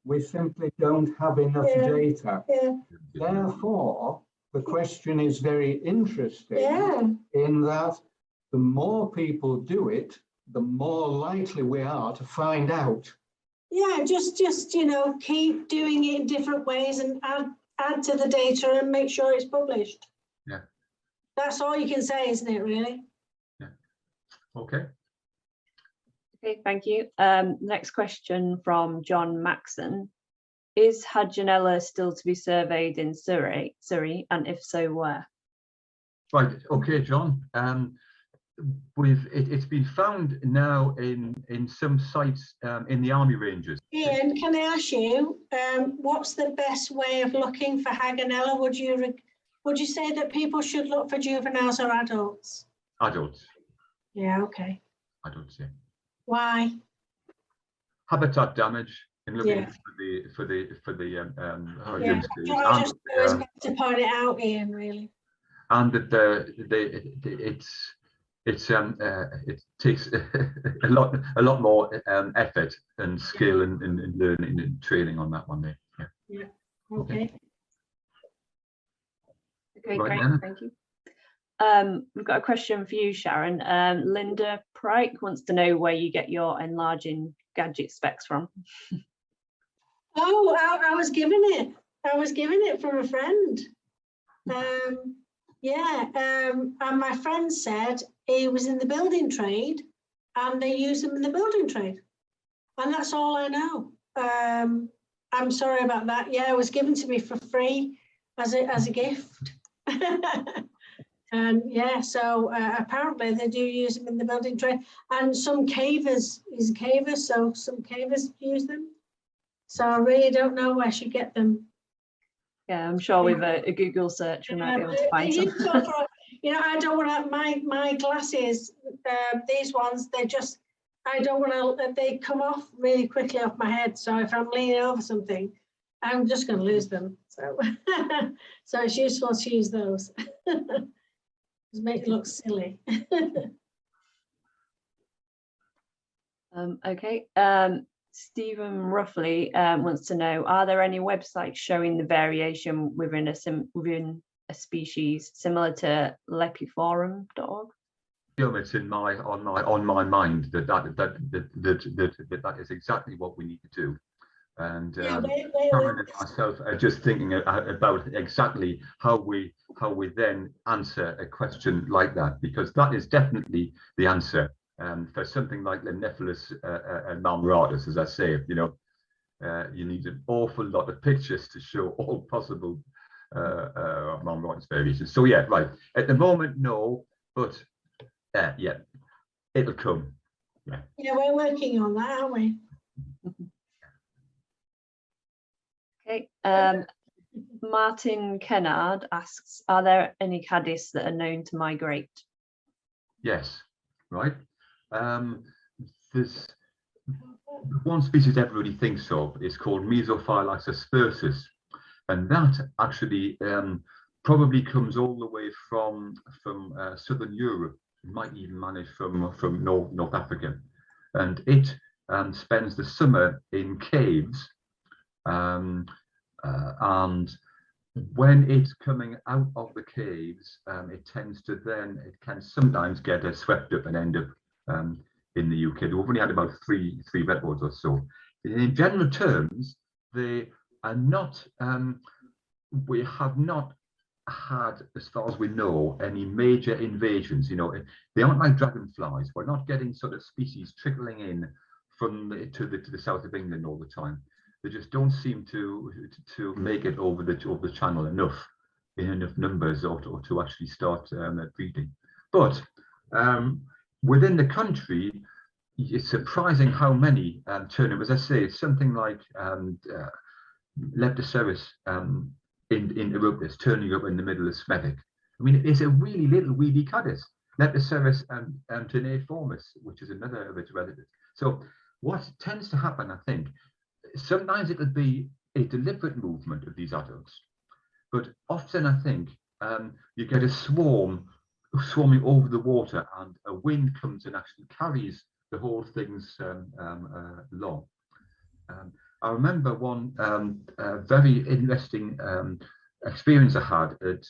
We simply don't have enough data. Yeah. Therefore, the question is very interesting in that the more people do it, the more likely we are to find out. Yeah, just you know, keep doing it in different ways and add to the data and make sure it's published. Yeah. That's all you can say, isn't it, really? Yeah. Okay. Okay, thank you. Next question from John Maxon. Is Hagenella still to be surveyed in Surrey, and if so, where? Right. Okay, John. It's been found now in some sites in the army ranges. Ian, can I ask you, what's the best way of looking for Hagenella? Would you say that people should look for juveniles or adults? Adults. Yeah. Okay. Adults. Yeah. Why? Habitat damage. And looking for the I just always got to point it out, Ian. Really. And that it takes a lot more effort and skill and learning and training on that one there. Yeah. Okay. Okay, Right, great. Anna? Thank you. We've got a question for you, Sharon. Linda Prike wants to know where you get your enlarging gadget specs from. Oh, I was given it. I was given it from a friend. And my friend said he was in the building trade and they use them in the building trade. And that's all I know. I'm sorry about that. Yeah, it was given to me for free as a gift. And yeah, so apparently they do use them in the building trade. And some cavers, he's a caver, so some cavers use them. So I really don't know where I should get them. Yeah, I'm sure with a Google search we might be able to find some. You know, I don't want to, my glasses, these ones, I don't want to, they come off really quickly off my head. So if I'm leaning over something, I'm just going to lose them. So, so it's useful to use those. Just make it look silly. Okay. Stephen Ruffley wants to know, are there any websites showing the variation within a species similar to lepiforum.org? It's on my mind that is exactly what we need to do. And Cameron and myself are just thinking about exactly how we then answer a question like that, because that is definitely the answer. For something like the Nephilis Minatus, as I say, you know, you need an awful lot of pictures to show all possible Minatus variations. So yeah, right. At the moment, no, but yeah, it'll come. Yeah. Yeah, we're working on that, aren't we? Okay. Martin Kennard asks, are there any caddis that are known to migrate? Yes, right. There's one species everybody thinks of is called Mesophilus aspersus, and that actually probably comes all the way from southern Europe. It might even manage from North Africa, and it spends the summer in caves, and when it's coming out of the caves, it can sometimes get swept up and end up in the UK. We've only had about three records or so. In general terms, they are not. We have not had, as far as we know, any major invasions. You know, they aren't like dragonflies. We're not getting sort of species trickling in from to the south of England all the time. They just don't seem to make it over the channel in enough numbers or to actually start breeding. But within the country, it's surprising how many turn up. As I say, it's something like Leptocerus interruptus turning up in the middle of Smethwick. I mean, it's a really little weedy caddis. Leptocerus tenaciformis, which is another of its relatives. So what tends to happen, I think, sometimes it'll be a deliberate movement of these adults, but often I think you get a swarming over the water, and a wind comes and actually carries the whole things along. I remember one very interesting experience I had at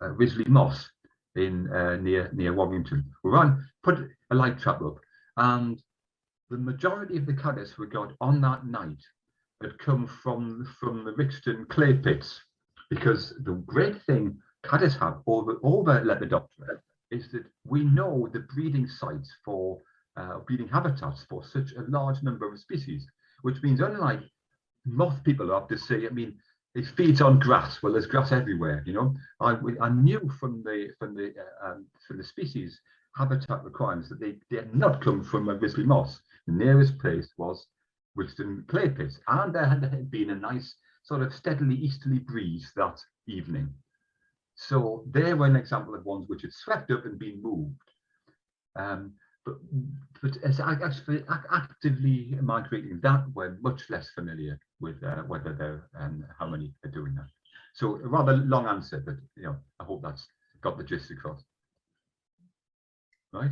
Risley Moss near Warrington. We put a light trap up, and the majority of the caddis we got on that night had come from the Rixton clay pits, because the great thing caddis have over Lepidoptera is that we know the breeding sites for breeding habitats for such a large number of species, which means, unlike moth people have to say, I mean, it feeds on grass. Well, there's grass everywhere, you know. I knew from the species habitat requirements that they had not come from a Risley Moss. The nearest place was Rixton clay pits, and there had been a nice sort of steadily easterly breeze that evening. So they were an example of ones which had swept up and been moved. But as actually actively migrating, that we're much less familiar with whether they're how many are doing that. So a rather long answer, but you know, I hope that's got the gist across. Right.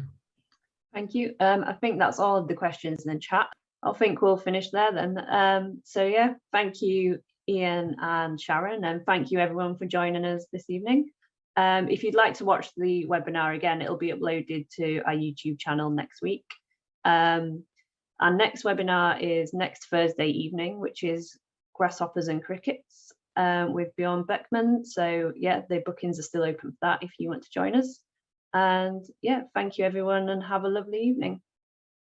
Thank you. I think that's all of the questions in the chat. I think we'll finish there then. So yeah, thank you, Ian and Sharon, and thank you everyone for joining us this evening. If you'd like to watch the webinar again, it'll be uploaded to our YouTube channel next week. Our next webinar is next Thursday evening, which is Grasshoppers and Crickets with Bjorn Beckman. So yeah, the bookings are still open for that if you want to join us. And yeah, thank you everyone and have a lovely evening.